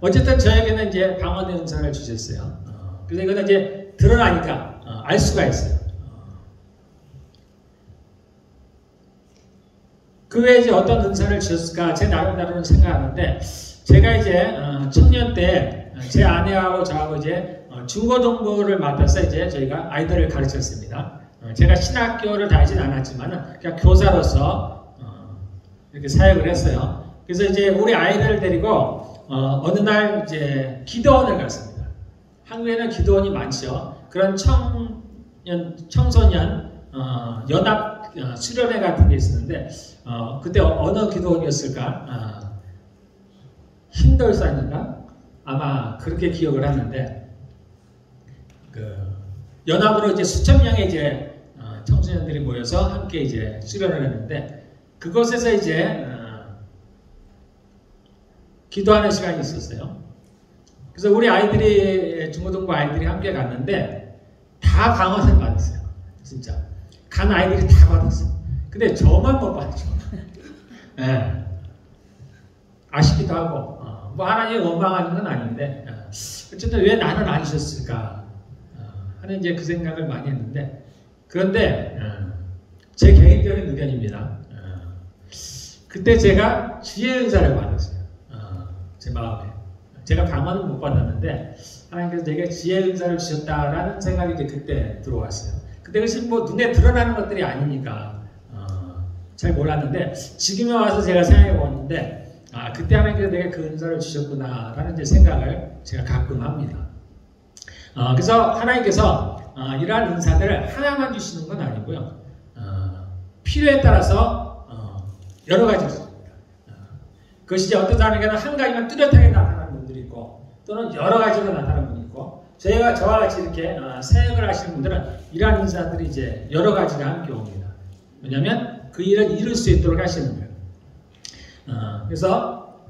C: 어쨌든 저에게는 이제 방언의 은사를 주셨어요. 그래서 이거는 이제 드러나니까 알 수가 있어요. 그 외에 이제 어떤 은사를 주셨을까 제 나름대로는 생각하는데 제가 이제 청년 때 제 아내하고 저하고 이제 중고등부를 맡아서 이제 저희가 아이들을 가르쳤습니다. 제가 신학교를 다니진 않았지만은 그냥 교사로서 이렇게 사역을 했어요. 그래서 이제 우리 아이들을 데리고 어느 날 이제 기도원을 갔습니다. 한국에는 기도원이 많죠. 그런 청소년 연합 수련회 같은 게 있었는데 그때 어느 기도원이었을까? 힌덜산인가? 아마 그렇게 기억을 하는데, 연합으로 이제 수천 명의 이제 청소년들이 모여서 함께 이제 수련을 했는데, 그곳에서 이제 기도하는 시간이 있었어요. 그래서 우리 아이들이, 중고등부 아이들이 함께 갔는데, 다 강화를 받았어요. 진짜. 간 아이들이 다 받았어요. 근데 저만 못 받죠. 네. 아쉽기도 하고, 뭐 하나님 원망하는 건 아닌데, 어쨌든 왜 나는 안 주셨을까 하는 이제 그 생각을 많이 했는데, 그런데 제 개인적인 의견입니다. 그때 제가 지혜 은사를 받았어요. 제 마음에. 제가 강화는 못 받았는데 하나님께서 제게 지혜 은사를 주셨다라는 생각이 이제 그때 들어왔어요. 그때 그것이 뭐 눈에 드러나는 것들이 아니니까 잘 몰랐는데, 지금에 와서 제가 생각해 보는데, 그때 하나님께서 내게 그 은사를 주셨구나라는 이제 생각을 제가 가끔 합니다. 그래서 하나님께서 이러한 은사들을 하나만 주시는 건 아니고요. 필요에 따라서 여러 가지 있습니다. 그것이 이제 어떤 사람에게는 한 가지만 뚜렷하게 나타나는 분들이 있고, 또는 여러 가지가 나타나는 분이 있고, 저와 같이 이렇게 사역을 하시는 분들은 이러한 은사들이 이제 여러 가지가 함께 옵니다. 왜냐하면 그 일을 이룰 수 있도록 하시는 거예요. 그래서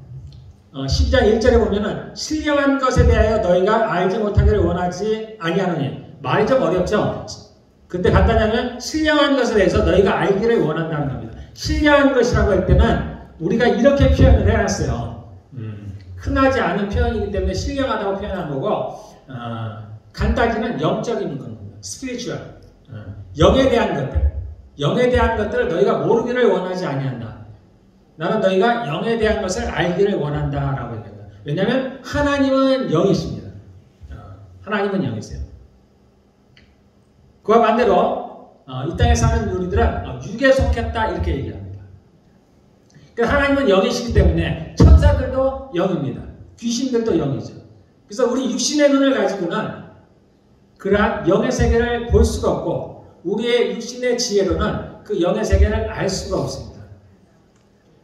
C: 12장 1절에 보면은 신령한 것에 대하여 너희가 알지 못하기를 원하지 아니하느니, 말이 좀 어렵죠? 그때 간단하면 신령한 것에 대해서 너희가 알기를 원한다는 겁니다. 신령한 것이라고 할 때는 우리가 이렇게 표현을 해놨어요. 흔하지 않은 표현이기 때문에 신령하다고 표현한 거고, 간단히는 영적인 겁니다. 스피리추얼. 영에 대한 것들을 너희가 모르기를 원하지 아니한다. 나는 너희가 영에 대한 것을 알기를 원한다라고 얘기합니다. 왜냐하면 하나님은 영이십니다. 하나님은 영이세요. 그와 반대로 이 땅에 사는 우리들은 육에 속했다 이렇게 얘기합니다. 그러니까 하나님은 영이시기 때문에 천사들도 영입니다. 귀신들도 영이죠. 그래서 우리 육신의 눈을 가지고는 그러한 영의 세계를 볼 수가 없고, 우리의 육신의 지혜로는 그 영의 세계를 알 수가 없습니다.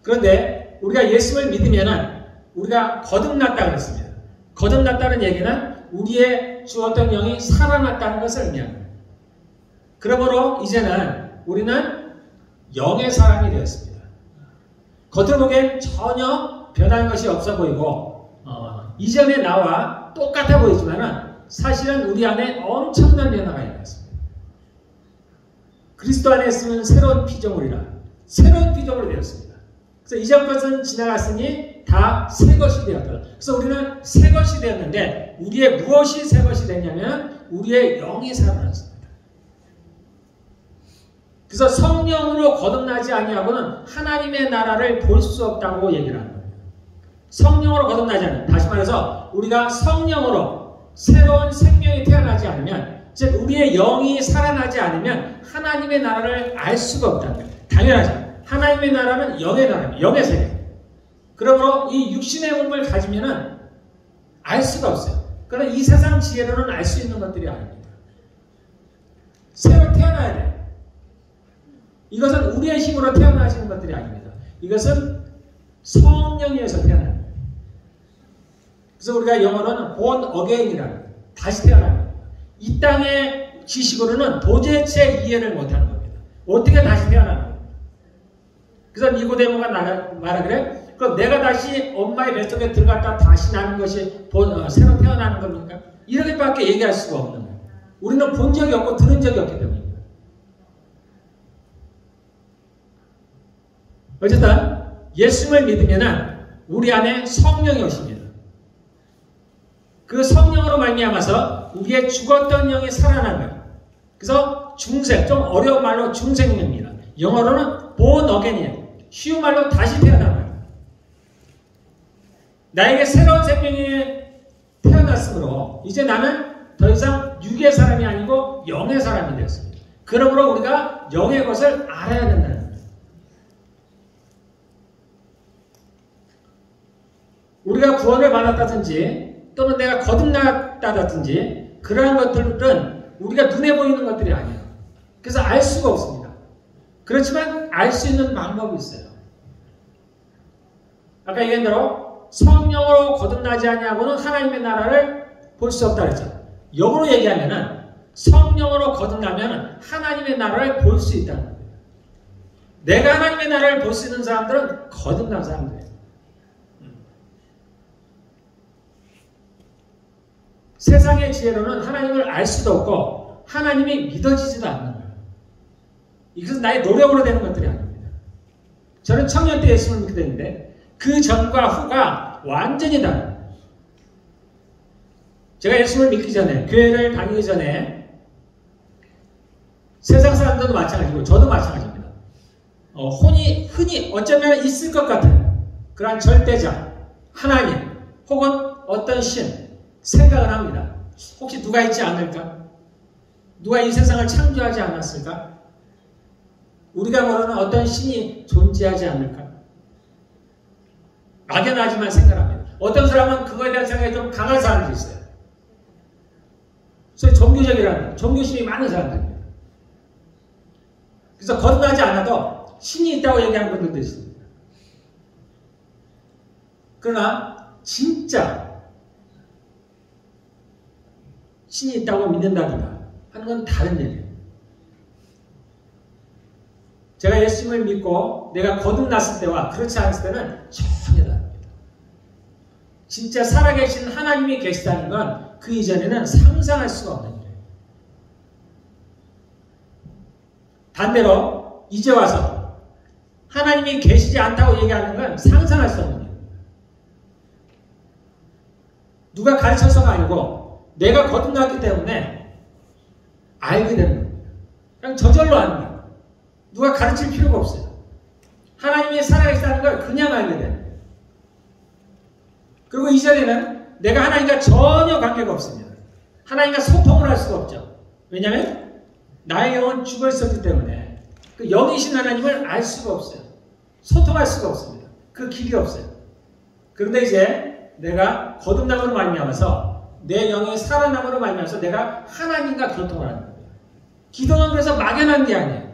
C: 그런데 우리가 예수를 믿으면은 우리가 거듭났다 그랬습니다. 거듭났다는 얘기는 우리의 죽었던 영이 살아났다는 것을 의미합니다. 그러므로 이제는 우리는 영의 사람이 되었습니다. 겉으로 보기엔 전혀 변한 것이 없어 보이고, 이전의 나와 똑같아 보이지만은 사실은 우리 안에 엄청난 변화가 일어났습니다. 그리스도 안에 있으면 새로운 피조물이라, 새로운 피조물이 되었습니다. 그래서 이전 것은 지나갔으니 다 새 것이 되었다. 그래서 우리는 새 것이 되었는데, 우리의 무엇이 새 것이 됐냐면 우리의 영이 살아났습니다. 그래서 성령으로 거듭나지 아니하고는 하나님의 나라를 볼 수 없다고 얘기를 합니다. 성령으로 거듭나지 않으면, 다시 말해서 우리가 성령으로 새로운 생명이 태어나지 않으면, 즉 우리의 영이 살아나지 않으면 하나님의 나라를 알 수가 없다는 거예요. 당연하죠. 하나님의 나라는 영의 나라입니다. 영의 세계. 그러므로 이 육신의 몸을 가지면은 알 수가 없어요. 그러나 이 세상 지혜로는 알 수 있는 것들이 아닙니다. 새로 태어나야 돼요. 이것은 우리의 힘으로 태어나시는 것들이 아닙니다. 이것은 성령에서 태어나는 거예요. 그래서 우리가 영어로는 born again이라는 거예요. 다시 태어나는 겁니다. 이 땅의 지식으로는 도대체 이해를 못하는 겁니다. 어떻게 다시 태어나는 겁니다. 그래서 니고데모가 말하기를, 그럼 내가 다시 엄마의 뱃속에 들어갔다 다시 나는 것이 새로 태어나는 겁니까? 이렇게밖에 얘기할 수가 없는 거예요. 우리는 본 적이 없고 들은 적이 없기 때문입니다. 어쨌든 예수를 믿으면 우리 안에 성령이 오십니다. 그 성령으로 말미암아서 우리의 죽었던 영이 살아난 거예요. 그래서 중생, 좀 어려운 말로 중생입니다. 영어로는 born again이에요. 쉬운 말로 다시 태어난 거예요. 나에게 새로운 생명이 태어났으므로 이제 나는 더 이상 육의 사람이 아니고 영의 사람이 되었습니다. 그러므로 우리가 영의 것을 알아야 된다는 거예요. 우리가 구원을 받았다든지 또는 내가 거듭났다든지 그러한 것들은 우리가 눈에 보이는 것들이 아니에요. 그래서 알 수가 없습니다. 그렇지만 알 수 있는 방법이 있어요. 아까 얘기한 대로 성령으로 거듭나지 아니하고는 하나님의 나라를 볼 수 없다 그랬죠. 역으로 얘기하면은 성령으로 거듭나면 하나님의 나라를 볼 수 있다는 거예요. 내가 하나님의 나라를 볼 수 있는 사람들은 거듭난 사람들이에요. 세상의 지혜로는 하나님을 알 수도 없고 하나님이 믿어지지도 않는 거예요. 이것은 나의 노력으로 되는 것들이 아닙니다. 저는 청년 때 예수를 믿게 됐는데 그 전과 후가 완전히 달라요. 제가 예수를 믿기 전에, 교회를 다니기 전에 세상 사람들도 마찬가지고 저도 마찬가지입니다. 흔히 어쩌면 있을 것 같은 그러한 절대자, 하나님 혹은 어떤 신 생각을 합니다. 혹시 누가 있지 않을까? 누가 이 세상을 창조하지 않았을까? 우리가 모르는 어떤 신이 존재하지 않을까? 막연하지만 생각합니다. 어떤 사람은 그거에 대한 생각이 좀 강한 사람들이 있어요. 소위 종교적이라는 종교심이 많은 사람들입니다. 그래서 거듭나지 않아도 신이 있다고 얘기하는 분들도 있습니다. 그러나 진짜 신이 있다고 믿는다든가 하는 건 다른 얘기예요. 제가 예수님을 믿고 내가 거듭났을 때와 그렇지 않았을 때는 전혀 다릅니다. 진짜 살아계신 하나님이 계시다는 건 그 이전에는 상상할 수가 없는 일이에요. 반대로 이제 와서 하나님이 계시지 않다고 얘기하는 건 상상할 수 없는 일이에요. 누가 가르쳐서가 아니고 내가 거듭났기 때문에 알게 되는 겁니다. 그냥 저절로 아는 거예요. 누가 가르칠 필요가 없어요. 하나님이 살아계시다는 걸 그냥 알게 돼요. 그리고 이전에는 내가 하나님과 전혀 관계가 없습니다. 하나님과 소통을 할 수가 없죠. 왜냐하면 나의 영은 죽어 있었기 때문에 그 영이신 하나님을 알 수가 없어요. 소통할 수가 없습니다. 그 길이 없어요. 그런데 이제 내가 거듭남으로 말미암아서 내 영이 살아남으로 말미암아서 내가 하나님과 교통을 하는 거예요. 기도는 그래서 막연한 게 아니에요.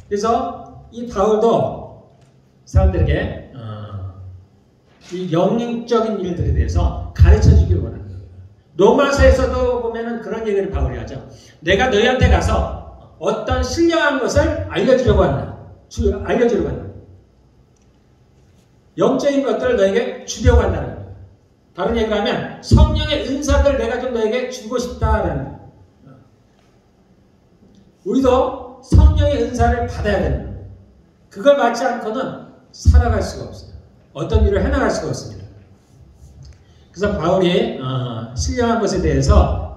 C: 그래서 이 바울도 사람들에게 이 영적인 일들에 대해서 가르쳐주기를 원합니다. 로마서에서도 보면은 그런 얘기를 바울이 하죠. 내가 너희한테 가서 어떤 신령한 것을 알려주려고 한다. 알려주려고 한다. 영적인 것들을 너에게 주려고 한다는 거예요. 다른 얘기로 하면 성령의 은사들 내가 좀 너에게 주고 싶다라는 거예요. 우리도 성령의 은사를 받아야 됩니다. 그걸 받지 않고는 살아갈 수가 없어요. 어떤 일을 해나갈 수가 없습니다. 그래서 바울이 신령한 것에 대해서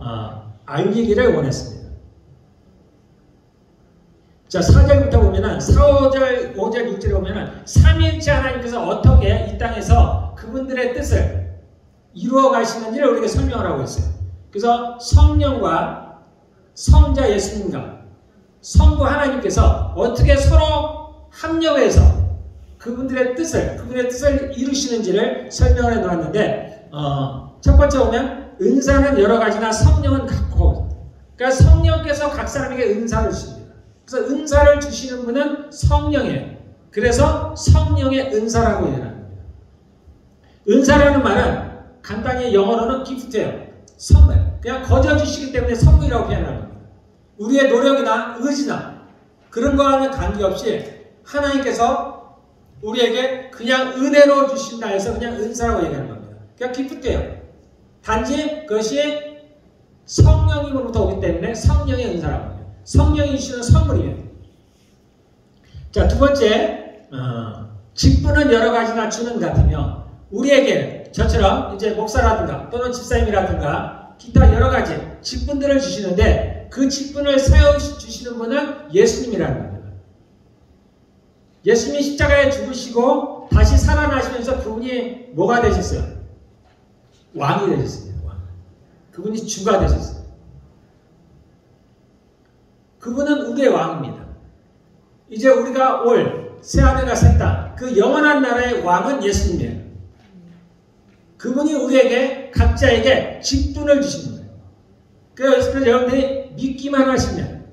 C: 알리기를 원했습니다. 자, 4절부터 보면은 4절, 5절, 6절에 보면은 삼위일체 하나님께서 어떻게 이 땅에서 그분들의 뜻을 이루어 가시는지를 우리에게 설명을 하고 있어요. 그래서 성령과 성자 예수님과 성부 하나님께서 어떻게 서로 합력해서 그분의 뜻을 이루시는지를 설명을 해 놓았는데, 첫 번째 보면, 은사는 여러 가지나 성령은 같고, 그러니까 성령께서 각 사람에게 은사를 주십니다. 그래서 은사를 주시는 분은 성령이에요. 그래서 성령의 은사라고 얘기합니다. 은사라는 말은 간단히 영어로는 기프트예요. 선물. 그냥 거저 주시기 때문에 선물이라고 표현합니다. 우리의 노력이나 의지나 그런 거와는 관계없이 하나님께서 우리에게 그냥 은혜로 주신다 해서 그냥 은사라고 얘기하는 겁니다. 그냥 기프트예요. 단지 그것이 성령님으로부터 오기 때문에 성령의 은사라고 합니다. 성령이 주시는 선물이에요. 자, 두 번째, 직분은 여러 가지나 주는 같으며 우리에게 저처럼 이제 목사라든가 또는 집사님이라든가 기타 여러 가지 직분들을 주시는데 그 직분을 세워주시는 분은 예수님이라는 겁니다. 예수님이 십자가에 죽으시고 다시 살아나시면서 그분이 뭐가 되셨어요? 왕이 되셨습니다. 왕. 그분이 주가 되셨어요. 그분은 우리의 왕입니다. 이제 우리가 올 새하늘과 새 땅, 그 영원한 나라의 왕은 예수님이에요. 그분이 우리에게 각자에게 직분을 주시는 거예요. 그래서 여러분들이 믿기만 하시면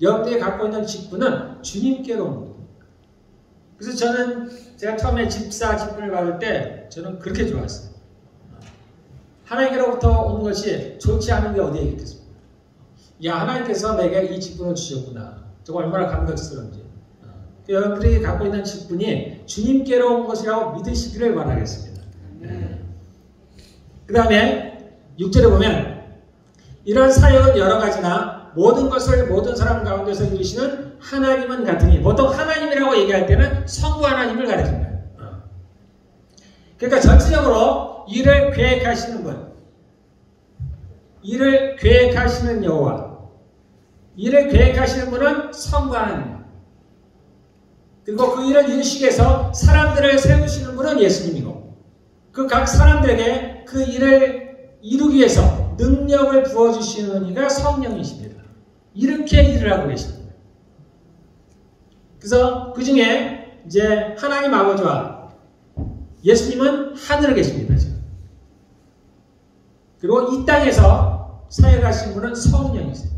C: 여러분들이 갖고 있는 직분은 주님께로 온 겁니다. 그래서 제가 처음에 집사 직분을 받을 때 저는 그렇게 좋았어요. 하나님께로부터 온 것이 좋지 않은 게 어디에 있겠습니까? 야, 하나님께서 내게 이 직분을 주셨구나. 저거 얼마나 감격스러운지. 여러분들이 갖고 있는 직분이 주님께로 온 것이라고 믿으시기를 바라겠습니다. 그 다음에 6절에 보면 이런 사역은 여러 가지나 모든 것을 모든 사람 가운데서 이루시는 하나님은 같으니, 보통 하나님이라고 얘기할 때는 성부 하나님을 가리킵니다. 그러니까 전체적으로 일을 계획하시는 분, 일을 계획하시는 여호와, 일을 계획하시는 분은 성부 하나님, 그리고 그 일을 이루시기 위해서 사람들을 세우시는 분은 예수님이고, 그 각 사람들에게 그 일을 이루기 위해서 능력을 부어주시는 이가 성령이십니다. 이렇게 일을 하고 계십니다. 그래서 그 중에 이제 하나님 아버지와 예수님은 하늘에 계십니다. 지금. 그리고 이 땅에서 사역하신 분은 성령이세요.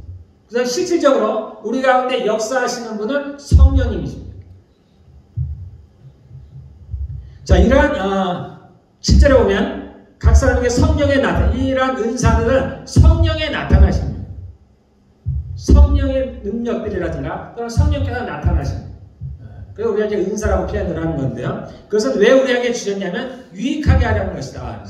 C: 그래서 실질적으로 우리 가운데 역사하시는 분은 성령님이십니다. 자, 이러한 실제로 보면 각 사람에게 성령의 이러한 은사들은 성령에 나타나십니다. 성령의 능력들이라든가 또는 성령께서 나타나십니다. 그래서 우리가 이제 은사라고 표현을 하는 건데요. 그것은 왜 우리에게 주셨냐면 유익하게 하려는 것이다.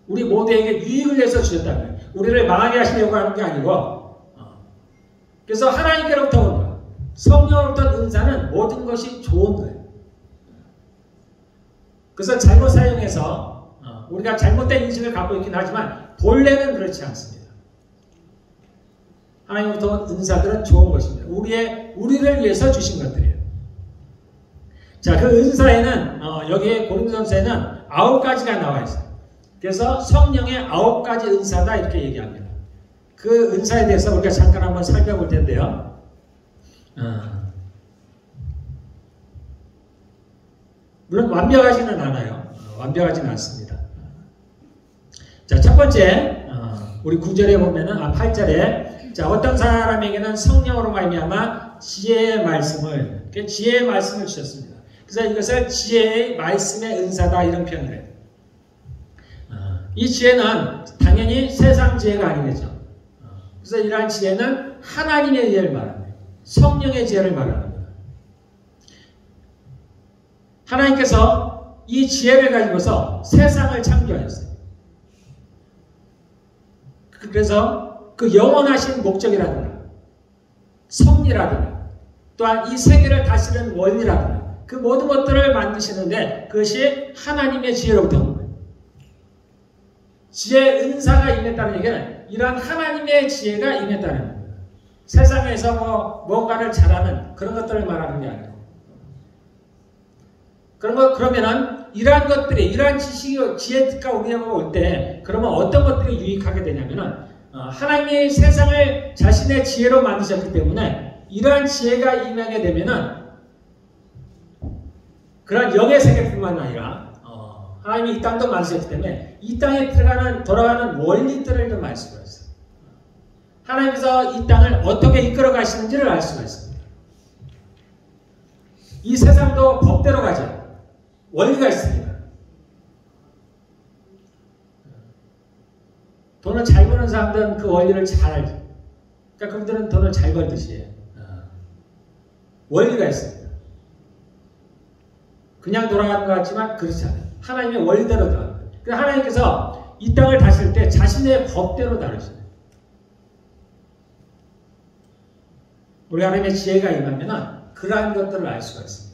C: 우리 모두에게 유익을 위해서 주셨다는 거예요. 우리를 망하게 하시려고 하는 게 아니고, 그래서 하나님께로부터 온 거예요. 성령으로부터 은사는 모든 것이 좋은 거예요. 그래서 잘못 사용해서 우리가 잘못된 인식을 갖고 있긴 하지만 본래는 그렇지 않습니다. 하나님으로부터 온 은사들은 좋은 것입니다. 우리를 위해서 주신 것들이에요. 자, 그 은사에는 여기 고린도전서에는 9가지가 나와 있어요. 그래서 성령의 9가지 은사다 이렇게 얘기합니다. 그 은사에 대해서 우리가 잠깐 한번 살펴볼 텐데요. 물론 완벽하지는 않아요. 완벽하지는 않습니다. 자, 첫 번째 우리 9절에 보면은 8절에 자, 어떤 사람에게는 성령으로 말미암아 지혜의 말씀을 주셨습니다. 그래서 이것을 지혜의 말씀의 은사다 이런 표현을 해요. 이 지혜는 당연히 세상 지혜가 아니겠죠. 그래서 이러한 지혜는 하나님의 지혜를 말합니다. 성령의 지혜를 말합니다. 하나님께서 이 지혜를 가지고서 세상을 창조하셨어요. 그래서 그 영원하신 목적이라든가 섭리라든가 또한 이 세계를 다스리는 원리라든가 그 모든 것들을 만드시는데 그것이 하나님의 지혜로부터 온 거예요. 지혜의 은사가 임했다는 얘기는 이러한 하나님의 지혜가 임했다는 겁니다. 세상에서 뭔가를 잘하는 그런 것들을 말하는 게 아니고 그러면은 이러한 것들이 이러한 지식이 지혜가 우리에게 올 때 그러면 어떤 것들이 유익하게 되냐면은 하나님이 세상을 자신의 지혜로 만드셨기 때문에 이러한 지혜가 임하게 되면은 그런 영의 세계뿐만 아니라 하나님이 이 땅도 만드셨기 때문에 이 땅에 돌아가는 원리들을 좀 알 수가 있어요. 하나님께서 이 땅을 어떻게 이끌어 가시는지를 알 수가 있습니다. 이 세상도 법대로 가죠. 원리가 있습니다. 돈을 잘 버는 사람들은 그 원리를 잘 알죠. 그러니까 그들은 돈을 잘 벌듯이 해요. 원리가 있습니다. 그냥 돌아가는 것 같지만 그렇지 않아요. 하나님의 원리대로 돌아가는 거예요. 그래서 하나님께서 이 땅을 다스릴 때 자신의 법대로 다루셔요. 우리 하나님의 지혜가 임하면 그러한 것들을 알 수가 있습니다.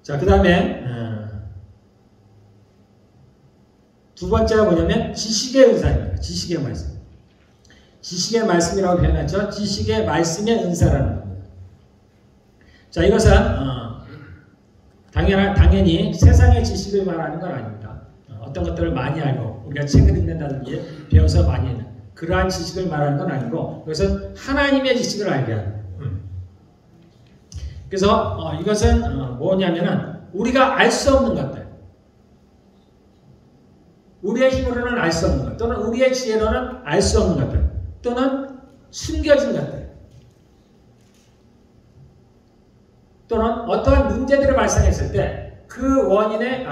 C: 자, 그 다음에 두 번째가 뭐냐면 지식의 은사입니다. 지식의 말씀. 지식의 말씀이라고 표현하죠. 지식의 말씀의 은사라는 겁니다. 자, 이것은 당연히 세상의 지식을 말하는 건 아닙니다. 어떤 것들을 많이 알고 우리가 책을 읽는다든지 배워서 많이 있는 그러한 지식을 말하는 건 아니고 이것은 하나님의 지식을 알게 하는 거예요. 그래서 이것은 뭐냐면은 우리가 알 수 없는 것들 우리의 힘으로는 알 수 없는 것, 또는 우리의 지혜로는 알 수 없는 것들, 또는 숨겨진 것들, 또는 어떠한 문제들을 발생했을 때 그 원인의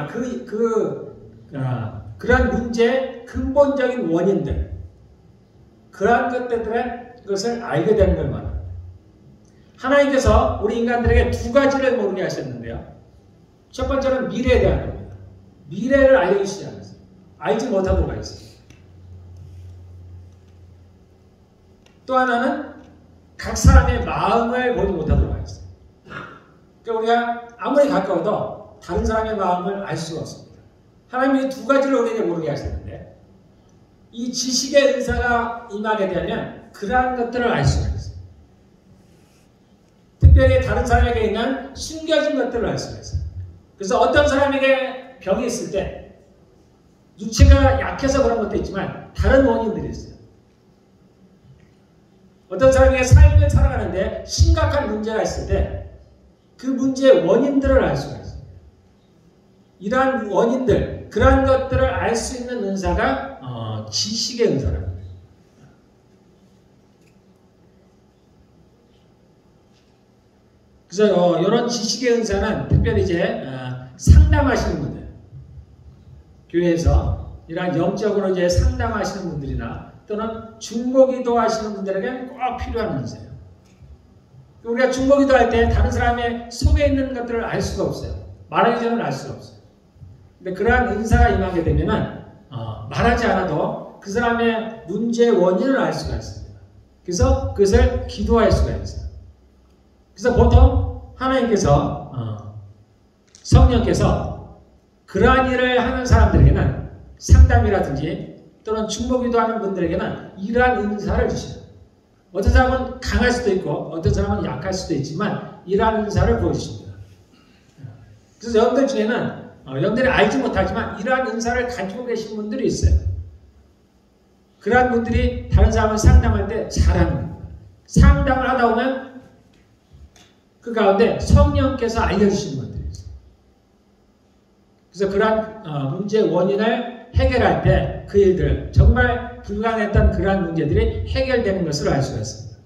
C: 그러한 문제의 근본적인 원인들, 그러한 것을 알게 되는 걸 말합니다. 하나님께서 우리 인간들에게 두 가지를 모르게 하셨는데요. 첫 번째는 미래에 대한 겁니다. 미래를 알려주시지 않았어요. 알지 못하도록 하셨어요. 또 하나는 각 사람의 마음을 보지 못하도록 하셨어요. 그러니까 우리가 아무리 가까워도 다른 사람의 마음을 알 수가 없습니다. 하나님이 두 가지를 우리에게 모르게 하셨는데 이 지식의 은사가 임하게 되면 그러한 것들을 알 수가 있어요. 특별히 다른 사람에게 있는 숨겨진 것들을 알 수가 있어요. 그래서 어떤 사람에게 병이 있을 때 육체가 약해서 그런 것도 있지만 다른 원인들이 있어요. 어떤 사람에게 삶을 살아가는데 심각한 문제가 있을 때 그 문제의 원인들을 알 수가 있어요. 이러한 원인들, 그러한 것들을 알 수 있는 은사가 지식의 은사라는 거예요. 그래서 이런 지식의 은사는 특별히 이제 상담하시는 분들, 교회에서 이러한 영적으로 이제 상담하시는 분들이나 또는 중보기도 하시는 분들에게 꼭 필요한 은사예요. 우리가 중보기도 할 때 다른 사람의 속에 있는 것들을 알 수가 없어요. 말하기 전에는 알 수가 없어요. 근데 그러한 은사가 임하게 되면은 말하지 않아도 그 사람의 문제의 원인을 알 수가 있습니다. 그래서 그것을 기도할 수가 있어요. 그래서 보통 하나님께서 성령께서 그러한 일을 하는 사람들에게는 상담이라든지 또는 중보기도 하는 분들에게는 이러한 은사를 주셔요. 어떤 사람은 강할 수도 있고 어떤 사람은 약할 수도 있지만 이러한 은사를 보여주십니다. 그래서 여러분들 중에는 여러분들이 알지 못하지만 이러한 은사를 가지고 계신 분들이 있어요. 그러한 분들이 다른 사람을 상담할 때 잘하는 겁니다. 상담을 하다 보면 그 가운데 성령께서 알려주시는 분들이 있어요. 그래서 그러한 문제의 원인을 해결할 때 그 일들, 정말 불가능했던 그러한 문제들이 해결되는 것을 알 수가 있습니다.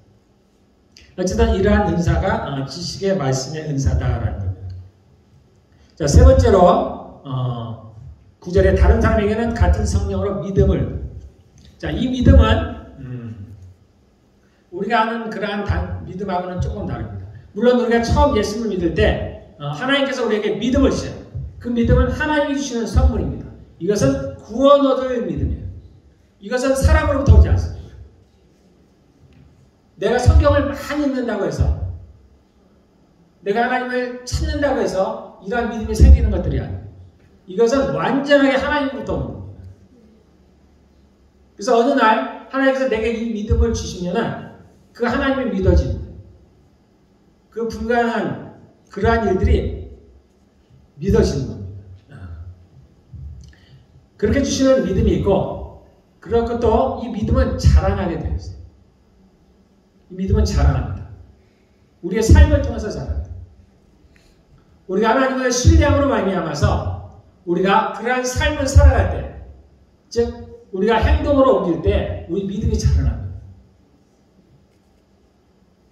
C: 어쨌든 이러한 은사가 지식의 말씀의 은사다라는 겁니다. 자, 세 번째로 9절에 다른 사람에게는 같은 성령으로 믿음을. 자, 이 믿음은 우리가 아는 그러한 믿음하고는 조금 다릅니다. 물론 우리가 처음 예수님을 믿을 때 하나님께서 우리에게 믿음을 주셔요. 그 믿음은 하나님이 주시는 선물입니다. 이것은 구원 얻을 믿음이에요. 이것은 사람으로부터 오지 않습니다. 내가 성경을 많이 읽는다고 해서 내가 하나님을 찾는다고 해서 이러한 믿음이 생기는 것들이 아니에요. 이것은 완전하게 하나님으로부터 오는 겁니다. 그래서 어느 날 하나님께서 내게 이 믿음을 주시면 그 하나님이 믿어집니다. 그 불가능한 그러한 일들이 믿어지는 겁니다. 그렇게 주시는 믿음이 있고 그렇고 또 이 믿음은 자라나게 되어 있어요. 이 믿음은 자라납니다. 우리의 삶을 통해서 자랍니다. 우리가 하나님을 신뢰함으로 말미암아서 우리가 그러한 삶을 살아갈 때, 즉 우리가 행동으로 옮길 때 우리 믿음이 자라납니다.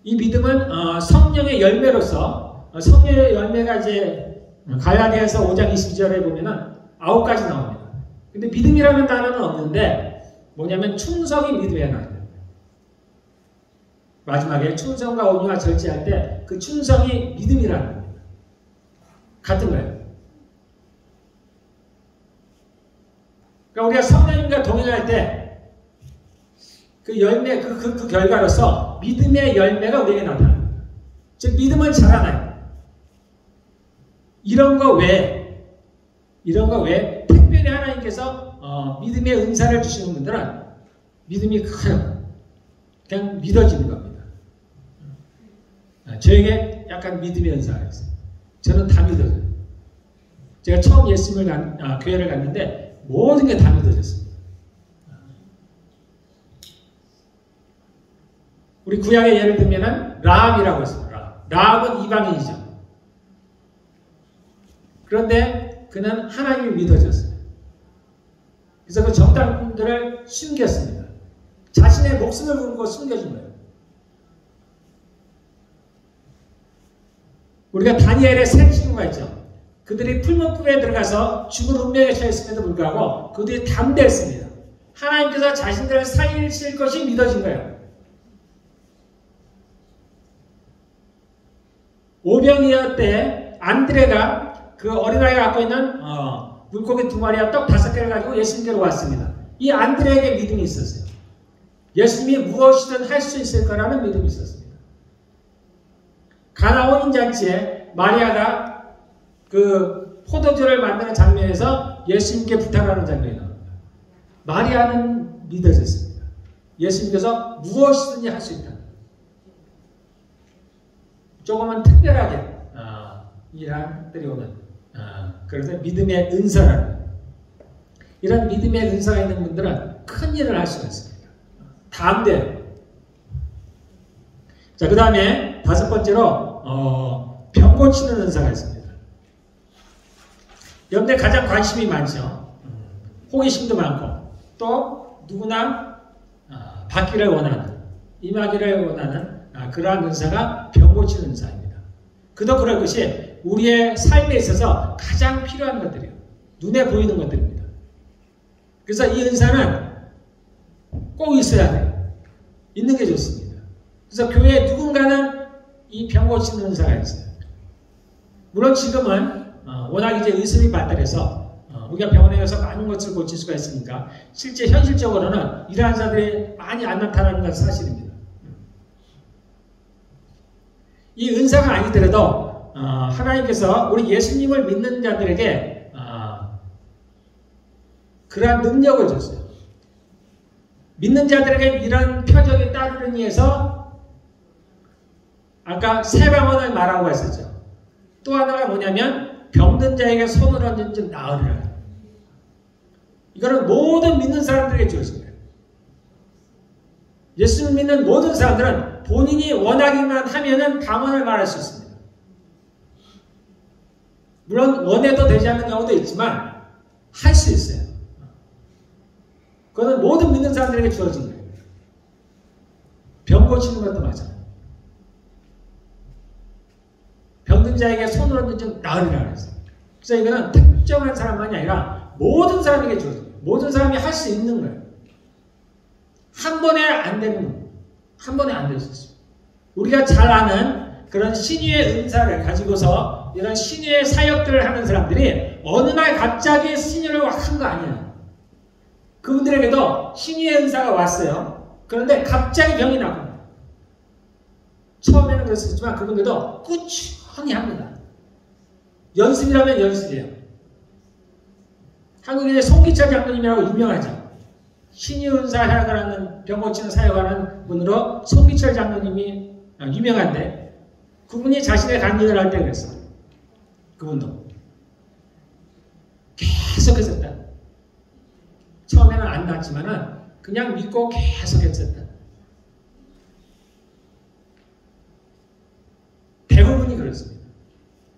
C: 이 믿음은 성령의 열매로서 성령의 열매가 이제 갈라디아서 5장 20절에 보면은 9가지 나옵니다. 근데 믿음이라는 단어는 없는데 뭐냐면 충성이 믿음에 나옵니다. 마지막에 충성과 온유와 절제할 때 그 충성이 믿음이라는 겁니다. 같은 거예요. 그러니까 우리가 성령님과 동행할 때 그 열매, 그 결과로서 믿음의 열매가 우리에게 나타납니다. 즉 믿음은 자라나요. 이런 거 외에 특별히 하나님께서 믿음의 은사를 주시는 분들은 믿음이 커요. 그냥 믿어지는 겁니다. 저에게 약간 믿음의 은사가 있어요. 저는 다 믿어져요. 제가 처음 예수님을 교회를 갔는데 모든 게 다 믿어졌습니다. 우리 구약의 예를 들면은 라합이라고 했습니다. 라합은 이방인이죠. 그런데 그는 하나님이 믿어졌어요. 그래서 그 정탐꾼들을 숨겼습니다. 자신의 목숨을 걸고 숨겨준 거예요. 우리가 다니엘의 세 친구가 있죠. 그들이 풀무불에 들어가서 죽을 운명에 처했음에도 불구하고 그들이 담대했습니다. 하나님께서 자신들을 살리실 것이 믿어진 거예요. 오병이어 때 안드레가 그 어린아이가 갖고 있는 물고기 2마리와 떡 5개를 가지고 예수님께로 왔습니다. 이 안드레에게 믿음이 있었어요. 예수님이 무엇이든 할 수 있을 거라는 믿음이 있었습니다. 가나 혼인잔치에 마리아가 그 포도주를 만드는 장면에서 예수님께 부탁하는 장면이 나옵니다. 마리아는 믿어졌습니다. 예수님께서 무엇이든지 할 수 있다. 조금은 특별하게 이러한 들이 오는 그래서 믿음의 은사라는 이런 믿음의 은사가 있는 분들은 큰 일을 할 수가 있습니다. 담대해요. 자, 그 다음에 5번째로 병 고치는 은사가 있습니다. 여러분들 가장 관심이 많죠. 호기심도 많고 또 누구나 받기를 원하는 임하기를 원하는 그러한 은사가 병 고치는 은사입니다. 그도 그럴 것이 우리의 삶에 있어서 가장 필요한 것들이에요. 눈에 보이는 것들입니다. 그래서 이 은사는 꼭 있어야 돼요. 있는 게 좋습니다. 그래서 교회에 누군가는 이 병 고치는 은사가 있어요. 물론 지금은 워낙 이제 의술이 발달해서 우리가 병원에 가서 많은 것을 고칠 수가 있으니까 실제 현실적으로는 이러한 자들이 많이 안 나타나는 것은 사실입니다. 이 은사가 아니더라도 하나님께서 우리 예수님을 믿는 자들에게 그러한 능력을 줬어요. 믿는 자들에게 이런 표적이 따르는 이에서 아까 세 방언을 말하고 했었죠. 또 하나가 뭐냐면 병든 자에게 손을 얹은 즉 나으리라. 이거는 모든 믿는 사람들에게 주어진 거예요. 예수를 믿는 모든 사람들은 본인이 원하기만 하면은 방언을 말할 수 있습니다. 물론 원해도 되지 않는 경우도 있지만 할 수 있어요. 그거는 모든 믿는 사람들에게 주어진 거예요. 병 고치는 것도 마찬가지예요. 병든 자에게 손을 얹은 즉 나으리라 그랬어요. 그래서 이거는 특정한 사람만이 아니라 모든 사람에게 주어진 거예요. 모든 사람이 할 수 있는 거예요. 한 번에 안 되는 거예요. 한 번에 안 될 수 있어요. 우리가 잘 아는 그런 신유의 은사를 가지고서 이런 신유의 사역들을 하는 사람들이 어느 날 갑자기 신유를 확 한 거 아니에요. 그분들에게도 신유의 은사가 왔어요. 그런데 갑자기 병이 나고 처음에는 그랬었지만 그분들도 꾸준히 합니다. 연습이라면 연습이에요. 한국에 이제 송기철 장로님이라고 유명하죠. 신유은사 사역을 하는 병 고치는 사역을 하는 분으로 송기철 장로님이 유명한데 그분이 자신의 간증을 할 때 그랬어요. 그분도 계속 했었다. 처음에는 안 났지만은 그냥 믿고 계속 했었다. 대부분이 그렇습니다.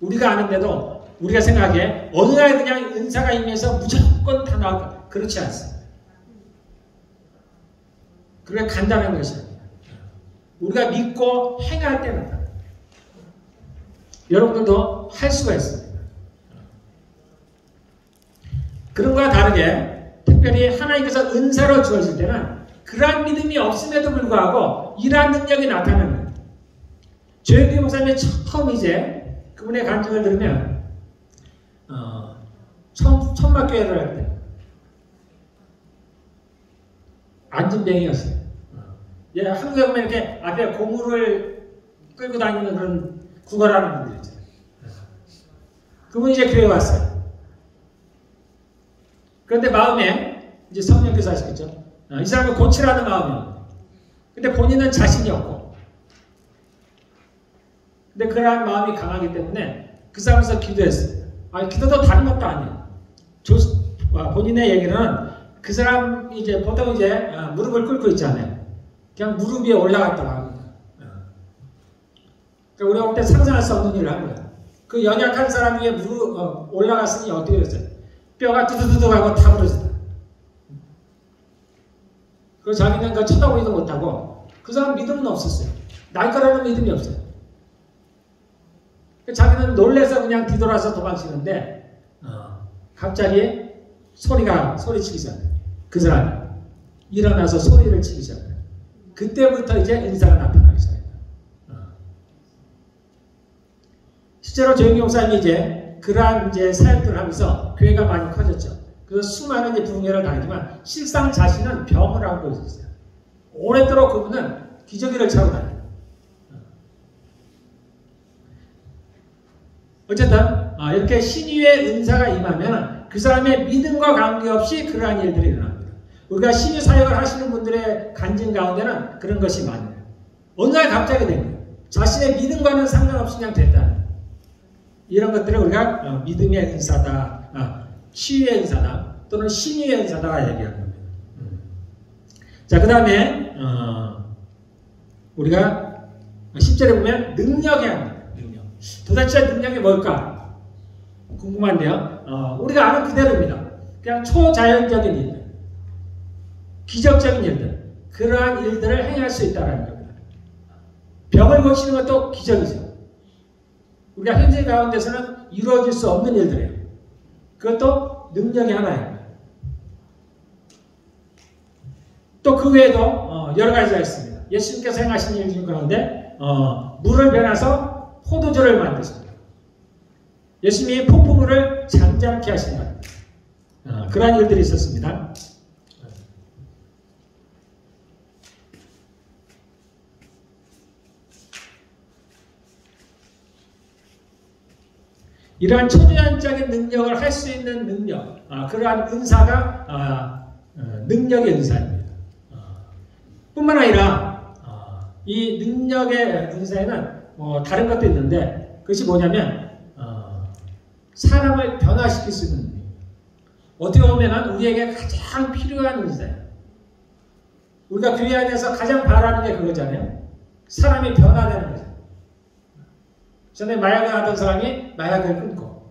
C: 우리가 아는데도 우리가 생각하기에 어느 날 그냥 은사가 임해서 무조건 다 나올까? 그렇지 않습니다. 그게 간단한 것이 아니에요. 우리가 믿고 행할 때마다 여러분들도 할 수가 있습니다. 그런 것과 다르게 특별히 하나님께서 은사로 주어질 때는 그러한 믿음이 없음에도 불구하고 이러한 능력이 나타나는 거예요. 조영기 목사님이 처음 이제 그분의 간증을 들으면 천막교회를 할 때 안진뱅이였어요. 한국에 보면 이렇게 앞에 고무를 끌고 다니는 그런 구걸하는 분들 있잖아요. 그분이 이제 교회에 왔어요. 그런데 마음에 이제 성령께서 하시겠죠. 이 사람을 고치라는 마음이에요. 근데 본인은 자신이 없고 근데 그러한 마음이 강하기 때문에 그 사람에서 기도했어요. 기도도 다른 것도 아니에요. 본인의 얘기는 그 사람 이제 보통 이제 무릎을 꿇고 있잖아요. 그냥 무릎 위에 올라갔다고 합니다. 그러니까 우리가 볼 때 상상할 수 없는 일을 한 거예요. 그 연약한 사람 위에 무릎 올라갔으니 어떻게 됐어요? 뼈가 두두두두 하고 다 부러졌다. 그래서 자기는 그 쳐다보지도 못하고 그 사람 믿음은 없었어요. 날 거라는 믿음이 없어요. 자기는 놀래서 그냥 뒤돌아서 도망치는데 갑자기 소리치기 시작해요. 그 사람이 일어나서 소리를 치기 시작해요. 그때부터 이제 은사가 나타나기 시작해요. 실제로 조영기 목사님이 이제 그러한 이제 사역들을 하면서 교회가 많이 커졌죠. 그래서 수많은 이제 부흥회를 다니지만 실상 자신은 병을 앓고 있었어요. 오랫도록 그분은 기저귀를 차고 다녀요. 어쨌든 이렇게 신유의 은사가 임하면 그 사람의 믿음과 관계없이 그러한 일들이 일어납니다. 우리가 신유 사역을 하시는 분들의 간증 가운데는 그런 것이 많아요. 어느 날 갑자기 된 거예요. 자신의 믿음과는 상관없이 그냥 됐다는 거예요. 이런 것들을 우리가 믿음의 은사다, 치유의 은사다, 또는 신유의 은사다가 얘기하는 겁니다. 자, 그 다음에 우리가 10절에 보면 능력이 합니다. 도대체 능력이 뭘까? 궁금한데요. 우리가 아는 그대로입니다. 그냥 초자연적인 일들, 기적적인 일들, 그러한 일들을 행할 수 있다는 겁니다. 병을 고치는 것도 기적이죠. 우리가 현재 가운데서는 이루어질 수 없는 일들이에요. 그것도 능력이 하나예요. 또 그 외에도 여러 가지가 있습니다. 예수님께서 행하신 일 중 가운데 물을 변화서 포도주를 만드십니다. 예수님이 폭풍우를 잠잠케 하신다. 그러한 일들이 있었습니다. 이러한 초자연적인 능력을 할 수 있는 능력, 그러한 은사가 능력의 은사입니다. 뿐만 아니라 이 능력의 은사에는 다른 것도 있는데 그것이 뭐냐면 사람을 변화시킬 수 있는 능력. 어떻게 보면 우리에게 가장 필요한 은사예요. 우리가 교회 안에서 가장 바라는 게 그거잖아요. 사람이 변화되는 거죠. 전에 마약을 하던 사람이 마약을 끊고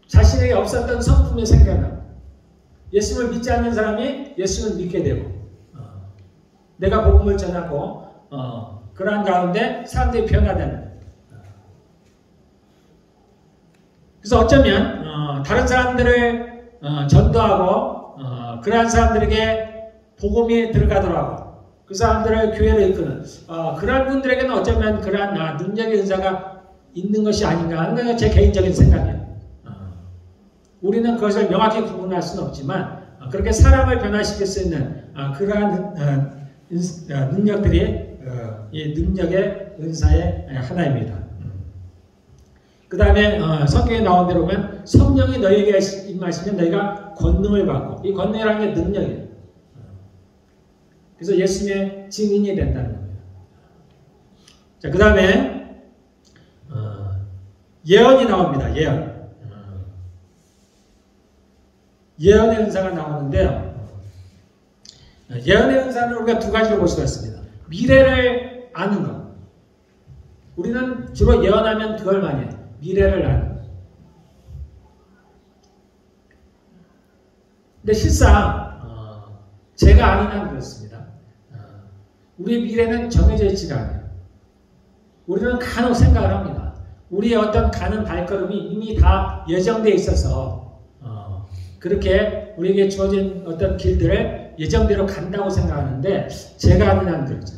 C: 자신에게 없었던 성품이 생겨나고 예수를 믿지 않는 사람이 예수를 믿게 되고 내가 복음을 전하고 그러한 가운데 사람들이 변화되는. 그래서 어쩌면 다른 사람들을 전도하고 그러한 사람들에게 복음이 들어가더라고 그 사람들을 교회로 이끄는 그러한 분들에게는 어쩌면 그러한 능력의 은사가 있는 것이 아닌가 하는 게 제 개인적인 생각이에요. 우리는 그것을 명확히 구분할 수는 없지만 그렇게 사람을 변화시킬 수 있는 그러한 능력들이 이 능력의 은사의 하나입니다. 그 다음에 성경에 나온 대로 보면 성령이 너희에게 임하시면 너희가 권능을 받고 이 권능이라는 게 능력이에요. 그래서 예수님의 증인이 된다는 겁니다. 자, 그 다음에 예언이 나옵니다. 예언의 은사가 나오는데요. 예언의 은사는 우리가 두 가지로 볼 수가 있습니다. 미래를 아는 것. 우리는 주로 예언하면 그걸 많이 해요. 미래를 아는 것. 근데 실상 제가 아는 한 그렇습니다. 우리의 미래는 정해져 있지가 않아요. 우리는 간혹 생각을 합니다. 우리의 어떤 가는 발걸음이 이미 다 예정되어 있어서 그렇게 우리에게 주어진 어떤 길들을 예정대로 간다고 생각하는데 제가 아는 한 그렇죠.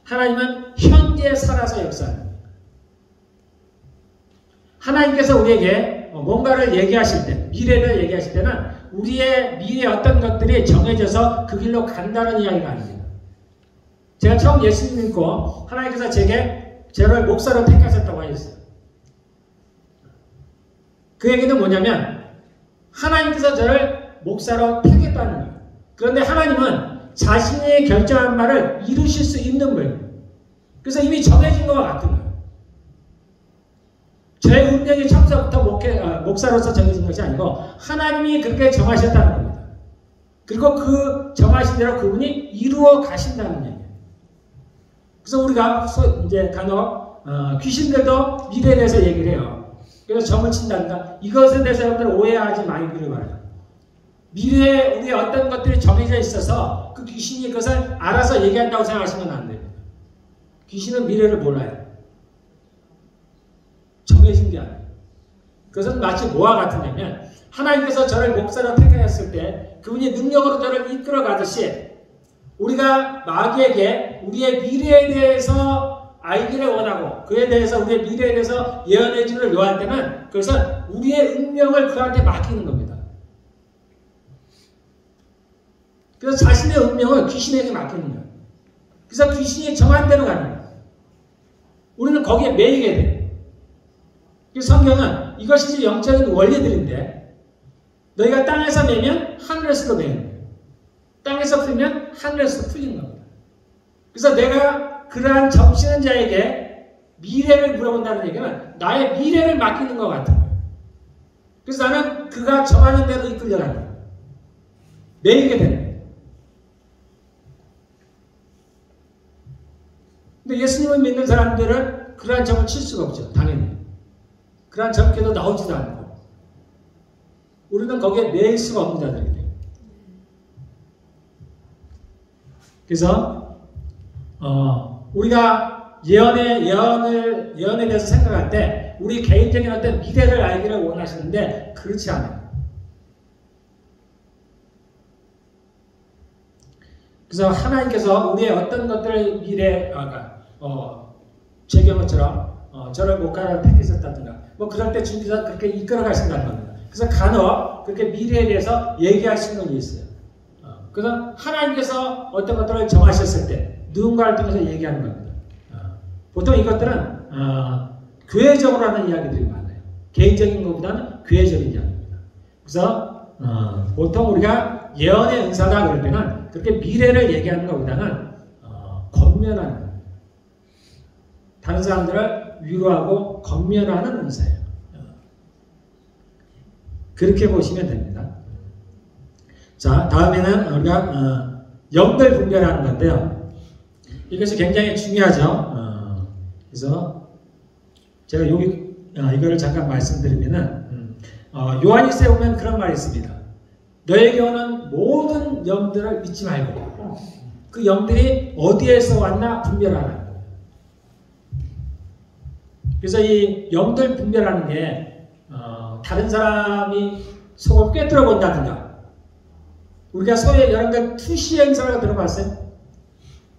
C: 하나님은 현재에 살아서 역사합니다. 하나님께서 우리에게 뭔가를 얘기하실 때, 미래를 얘기하실 때는 우리의 미래의 어떤 것들이 정해져서 그 길로 간다는 이야기가 아닙니다. 제가 처음 예수님 믿고 하나님께서 저를 목사로 택하셨다고 하셨어요. 그 얘기는 뭐냐면 하나님께서 저를 목사로 택했다는 거예요. 그런데 하나님은 자신이 결정한 말을 이루실 수 있는 거예요. 그래서 이미 정해진 것과 같은 거예요. 저의 운명이 처음부터 목사로서 정해진 것이 아니고 하나님이 그렇게 정하셨다는 겁니다. 그리고 그 정하신 대로 그분이 이루어 가신다는 얘기예요. 그래서 우리가 이제 간혹 귀신들도 미래에 대해서 얘기를 해요. 그래서 점을 친다든가 이것에 대해서 여러분들 오해하지 마시기를 바라요. 미래에 우리의 어떤 것들이 정해져 있어서 그 귀신이 그것을 알아서 얘기한다고 생각하시면 안 돼요. 귀신은 미래를 몰라요. 정해진 게 아니에요. 그것은 마치 뭐와 같으냐면 하나님께서 저를 목사로 택하셨을 때 그분이 능력으로 저를 이끌어 가듯이 우리가 마귀에게 우리의 미래에 대해서 알기를 원하고 그에 대해서 우리의 미래에 대해서 예언해 주기를 요할 때는 그것은 우리의 운명을 그한테 맡기는 겁니다. 그래서 자신의 운명을 귀신에게 맡기는 거예요. 그래서 귀신이 정한 대로 가는 거예요. 우리는 거기에 매이게 돼요. 성경은 이것이 이제 영적인 원리들인데 너희가 땅에서 매면 하늘에서도 매는 거예요. 땅에서 풀면 하늘에서도 풀리는 겁니다. 그래서 내가 그러한 점치는 자에게 미래를 물어본다는 얘기는 나의 미래를 맡기는 것 같은 거예요. 그래서 나는 그가 정하는 대로 이끌려가는 거예요. 매이게 되는 거예요. 근데 예수님을 믿는 사람들은 그러한 점을 칠 수가 없죠. 당연히. 그러한 점괘도 나오지도 않고 우리는 거기에 매일 수가 없는 자들이에요. 그래서 우리가 예언에 대해서 생각할 때 우리 개인적인 어떤 미래를 알기를 원하시는데 그렇지 않아요. 그래서 하나님께서 우리의 어떤 것들을 미래 제 경우처럼 저를 목사로 택하셨다든가 뭐 그럴 때 주님께서 그렇게 이끌어 가신다는 겁니다. 그래서 간혹 그렇게 미래에 대해서 얘기하시는 건 있어요. 그래서 하나님께서 어떤 것들을 정하셨을 때 누군가를 통해서 얘기하는 겁니다. 보통 이것들은 교회적으로 하는 이야기들이 많아요. 개인적인 것보다는 교회적인 이야기입니다. 그래서 보통 우리가 예언의 은사다 그럴 때는 그렇게 미래를 얘기하는 것보다는 권면하는 거예요. 다른 사람들을 위로하고 권면하는 은사예요. 그렇게 보시면 됩니다. 자, 다음에는 우리가 영들 분별하는 건데요. 이것이 굉장히 중요하죠. 그래서 제가 이거를 잠깐 말씀드리면은 요한일서에 보면 그런 말이 있습니다. 너에게 오는 모든 영들을 믿지 말고 그 영들이 어디에서 왔나 분별하라. 그래서 이 영들 분별하는 게 다른 사람이 속을 꿰뚫어 본다든가 우리가 소위 여러분들 투시 행사라고 들어봤어요?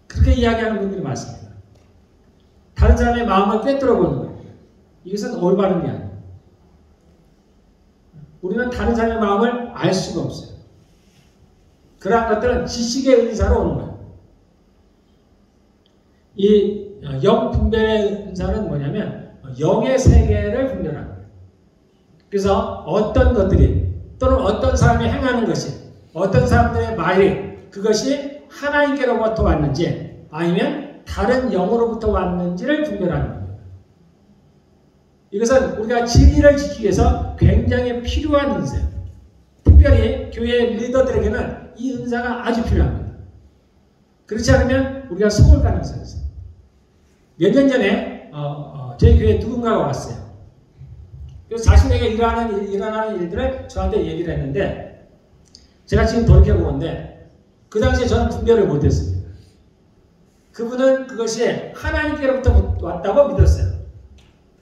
C: 그렇게 이야기하는 분들이 많습니다. 다른 사람의 마음을 꿰뚫어 보는 거예요. 이것은 올바른 게 아니에요. 우리는 다른 사람의 마음을 알 수가 없어요. 그러한 것들은 지식의 은사로 오는 거예요. 이 영 분별의 은사는 뭐냐면 영의 세계를 분별하는 거예요. 그래서 어떤 것들이 또는 어떤 사람이 행하는 것이 어떤 사람들의 말이 그것이 하나님께로부터 왔는지 아니면 다른 영으로부터 왔는지를 분별하는 겁니다. 이것은 우리가 진리를 지키기 위해서 굉장히 필요한 은사예요. 특별히 교회 리더들에게는 이 은사가 아주 필요합니다. 그렇지 않으면 우리가 속을 가능성이 있어요. 몇 년 전에 저희 교회에 누군가가 왔어요. 그래서 자신에게 일어나는 일들을 저한테 얘기를 했는데 제가 지금 돌이켜보는데 그 당시에 저는 분별을 못했습니다. 그분은 그것이 하나님께로부터 왔다고 믿었어요.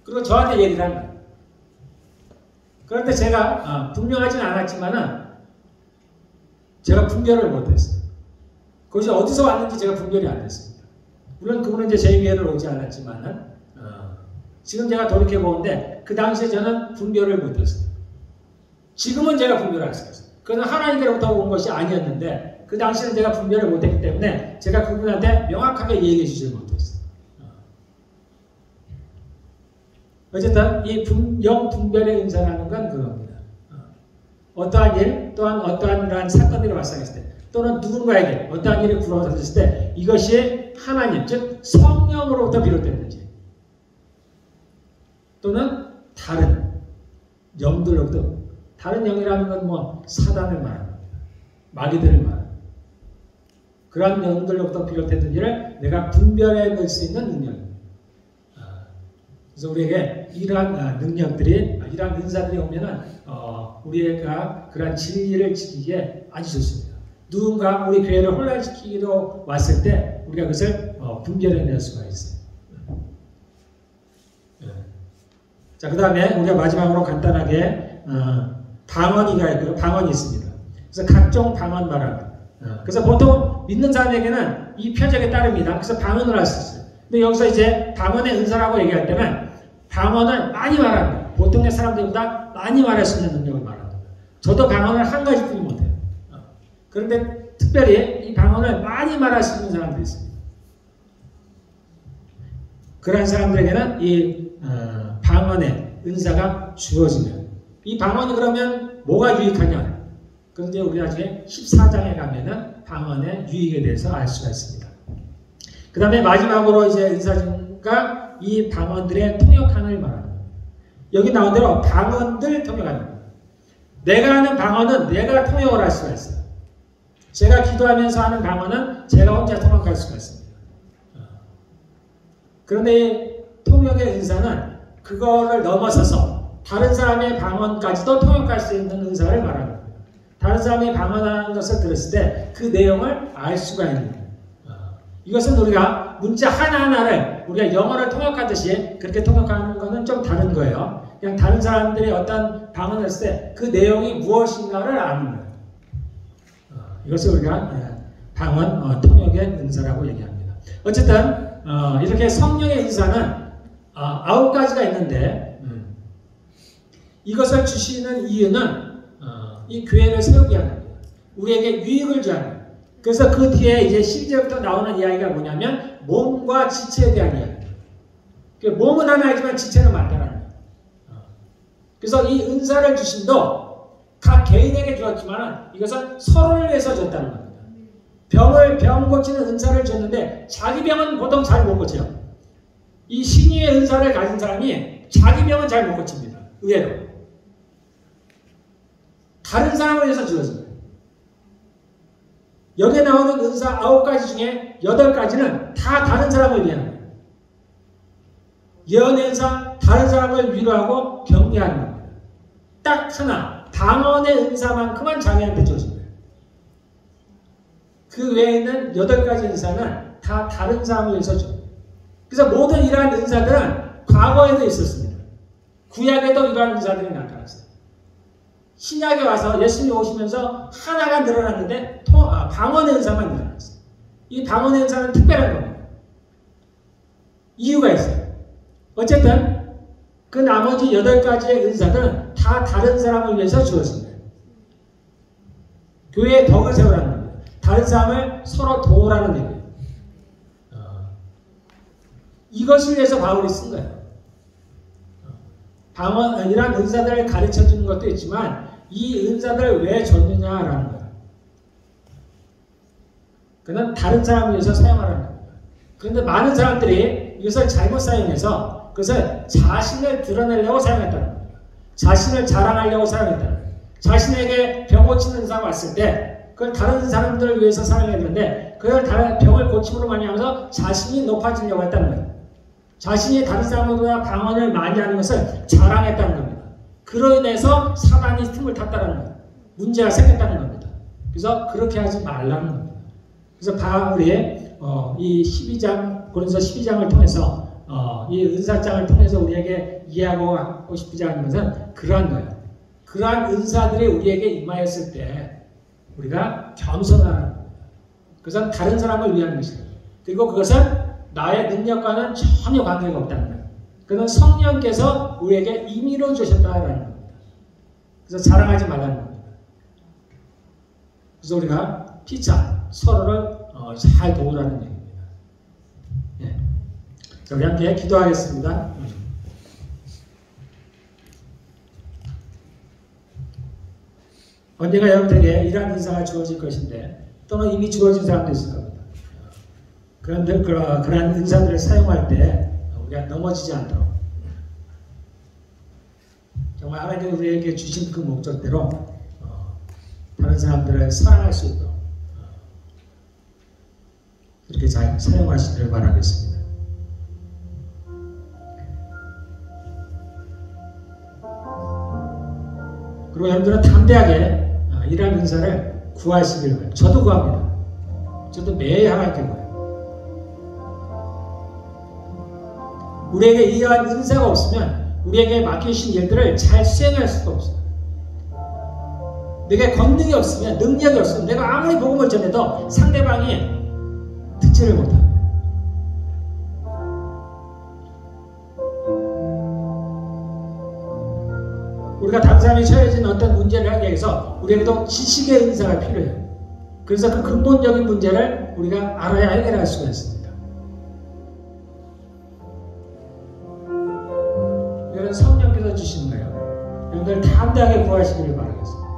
C: 그리고 저한테 얘기를 한 거예요. 그런데 제가 분명하진 않았지만은 제가 분별을 못했어요. 그것이 어디서 왔는지 제가 분별이 안 됐습니다. 물론 그분은 이제 제 교회를 오지 않았지만은 지금 제가 돌이켜보는데 그 당시에 저는 분별을 못했어요. 지금은 제가 분별할 수 있어요. 그건 하나님께로부터 온 것이 아니었는데 그 당시에는 제가 분별을 못했기 때문에 제가 그분한테 명확하게 얘기해 주지 못했어요. 어쨌든 이 영 분별의 은사라는 건 그겁니다. 어떠한 일 또한 어떠한 이러한 사건들이 발생했을 때 또는 누군가에게 어떠한 일이 불어졌을 때 이것이 하나님 즉 성령으로부터 비롯됐는지 또는 다른 영들로부터 다른 영이라는 건 뭐 사단을 말합니다. 마귀들을 말합니다. 그러한 영들로부터 비롯됐는지를 내가 분별해낼 수 있는 능력입니다. 그래서 우리에게 이러한 능력들이, 이러한 은사들이 오면은 우리가 그러한 진리를 지키기에 아주 좋습니다. 누군가 우리 교회를 혼란시키기로 왔을 때 우리가 그것을 분별해낼 수가 있어요. 자, 그 다음에 우리가 마지막으로 간단하게 방언이가 있고요. 방언이 있습니다. 그래서 각종 방언 말합니다. 그래서 보통 믿는 사람에게는 이 표적에 따릅니다. 그래서 방언을 할 수 있어요. 근데 여기서 이제 방언의 은사라고 얘기할 때는 방언을 많이 말합니다. 보통의 사람들보다 많이 말할 수 있는 능력을 말합니다. 저도 방언을 한 가지뿐이 못해요. 그런데 특별히 이 방언을 많이 말할 수 있는 사람들이 있습니다. 그런 사람들에게는 이 방언의 은사가 주어지면, 이 방언이 그러면 뭐가 유익하냐? 그런데 우리 나중에 14장에 가면은 방언의 유익에 대해서 알 수가 있습니다. 그 다음에 마지막으로 이제 은사가 이 방언들의 통역하는을 말합니다. 여기 나온 대로 방언들 통역합니다. 내가 하는 방언은 내가 통역을 할 수가 있어요. 제가 기도하면서 하는 방언은 제가 혼자 통역할 수가 있습니다. 그런데 통역의 은사는 그거를 넘어서서 다른 사람의 방언까지도 통역할 수 있는 은사를 말합니다. 다른 사람이 방언하는 것을 들었을 때 그 내용을 알 수가 있는 거예요. 이것은 우리가 문자 하나하나를 우리가 영어를 통역하듯이 그렇게 통역하는 것은 좀 다른 거예요. 그냥 다른 사람들이 어떤 방언을 했을 때 그 내용이 무엇인가를 아는 거예요. 이것을 우리가 방언 통역의 은사라고 얘기합니다. 어쨌든 이렇게 성령의 은사는 9가지가 있는데 이것을 주시는 이유는 이 교회를 세우게 하는 거예요. 우리에게 유익을 주는 거예요. 그래서 그 뒤에 이제 12절부터 나오는 이야기가 뭐냐면 몸과 지체에 대한 이야기예요. 몸은 하나이지만 지체는 많다는 거예요. 그래서 이 은사를 주심도 각 개인에게 주었지만 이것은 서로를 위해서 줬다는 겁니다. 병 고치는 은사를 줬는데 자기 병은 보통 잘 못 고쳐요. 이 신유의 은사를 가진 사람이 자기 병은 잘 못 고칩니다. 의외로. 다른 사람을 위해서 주어진 거예요. 여기에 나오는 은사 9가지 중에 8가지는 다 다른 사람을 위한 거예요. 예언의 은사, 다른 사람을 위로하고 격려하는 겁니다. 딱 하나, 방언의 은사만큼은 자기한테 주어진 거예요. 그 외에 있는 8가지 은사는 다 다른 사람을 위해서 줘요. 그래서 모든 이러한 은사들은 과거에도 있었습니다. 구약에도 이러한 은사들이 나타났어요. 신약에 와서 예수님이 오시면서 하나가 늘어났는데 방언의 은사만 늘어났어요. 이 방언의 은사는 특별한 겁니다. 이유가 있어요. 어쨌든 그 나머지 8가지의 은사들은 다 다른 사람을 위해서 주어진 거예요. 교회의 덕을 세우라는 겁니다. 다른 사람을 서로 도우라는 얘기예요. 이것을 위해서 바울이 쓴 거예요. 이런 은사들을 가르쳐 주는 것도 있지만 이 은사들을 왜 줬느냐라는 거예요. 그는 다른 사람을 위해서 사용하라는 겁니다. 그런데 많은 사람들이 이것을 잘못 사용해서 그것을 자신을 드러내려고 사용했다는 겁니다. 자신을 자랑하려고 사용했다는 거예요. 자신에게 병 고치는 은사가 왔을 때 그걸 다른 사람들을 위해서 사용했는데 그걸 다른 병을 고침으로 많이 하면서 자신이 높아지려고 했다는 거예요. 자신이 다른 사람보다 방언을 많이 하는 것을 자랑했다는 겁니다. 그로 인해서 사단이 틈을 탔다는 거예요. 문제가 생겼다는 겁니다. 그래서 그렇게 하지 말라는 겁니다. 그래서 바울이 이 12장, 고린도서 12장을 통해서 이 은사장을 통해서 우리에게 이해하고 싶지 않은 것은 그러한 거예요. 그러한 은사들이 우리에게 임하였을 때 우리가 겸손하는 겁니다. 그것은 다른 사람을 위한 것이다. 그리고 그것은 나의 능력과는 전혀 관계가 없다는 거예요. 그는 성령께서 우리에게 임의로 주셨다는 겁니다. 그래서 자랑하지 말라는 겁니다. 그래서 우리가 피차 서로를 잘 도우라는 얘기입니다. 네. 우리 함께 기도하겠습니다. 언젠가 여러분들에게 이러한 은사가 주어질 것인데 또는 이미 주어진 사람도 있을 겁니다. 그런데 그러한 은사들을 사용할 때 우리가 넘어지지 않도록 정말 하나님이 우리에게 주신 그 목적대로 다른 사람들을 사랑할 수 있도록 그렇게 잘 사용하시기를 바라겠습니다. 그리고 여러분들은 담대하게 이러한 은사를 구하시길 바랍니다. 저도 구합니다. 저도 매일 하나님께 구해요. 우리에게 이러한 은사가 없으면 우리에게 맡기신 일들을 잘 수행할 수가 없어요. 내게 권능이 없으면, 능력이 없으면 내가 아무리 복음을 전해도 상대방이 듣지를 못합니다. 우리가 다른 사람이 처해진 어떤 문제를 하기 위해서 우리에게도 지식의 은사가 필요해요. 그래서 그 근본적인 문제를 우리가 알아야 해결할 수가 있습니다. 이건 성령께서 주시는 거예요. 여러분들 담대하게 구하시기를 바라겠습니다.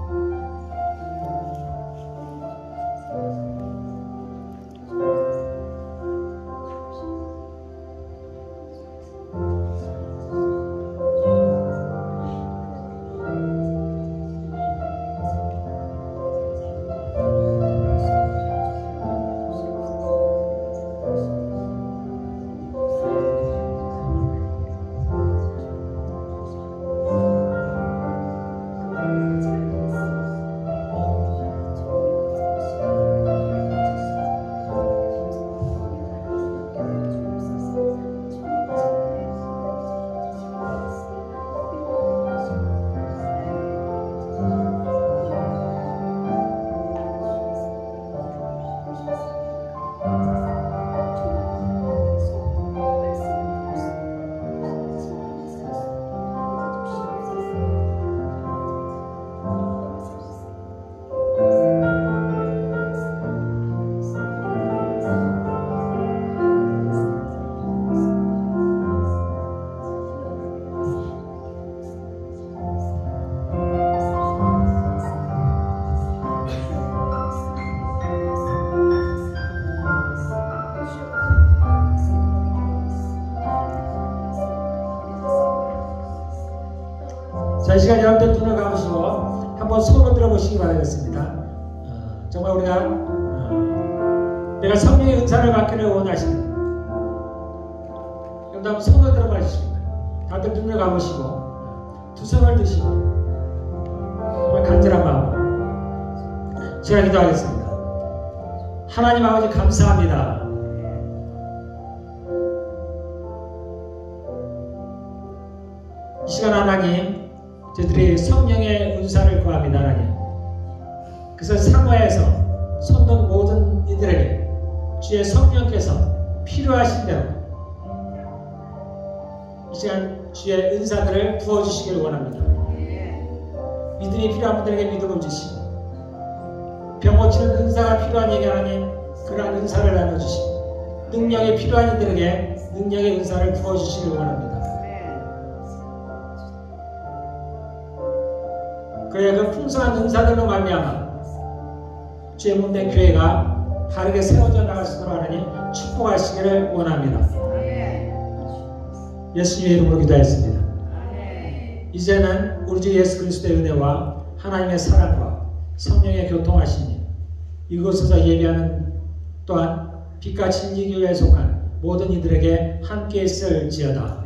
C: 자, 이 시간 여러분들 눈을 감으시고 한번 손을 들어보시기 바라겠습니다. 정말 우리가 내가 성령의 은사를 받기를 원하십니다. 여러분 한번 손을 들어봐 주시기 바랍니다. 다들 눈을 감으시고 두 손을 드시고 정말 간절한 마음으로 제가 기도하겠습니다. 하나님 아버지 감사합니다. 이 시간 하나님 저희들이 성령의 은사를 구합니다. 하나님. 그래서 사모해서 손든 모든 이들에게 주의 성령께서 필요하신 대로 이 시간 주의 은사들을 부어주시기를 원합니다. 믿음이 필요한 분들에게 믿음을 주시고 병 고치는 은사가 필요한 이에게 하나님 그러한 은사를 나눠주시고 능력이 필요한 이들에게 능력의 은사를 부어주시기를 원합니다. 그래야 그 풍성한 은사들로 말미암아 주의 몸된 교회가 바르게 세워져 나갈 수 있도록 하나님 축복하시기를 원합니다. 예수님의 이름으로 기도했습니다. 이제는 우리 주 예수 그리스도의 은혜와 하나님의 사랑과 성령의 교통하심이 이곳에서 예배하는 또한 빛과 진리교회에 속한 모든 이들에게 함께 있을지어다.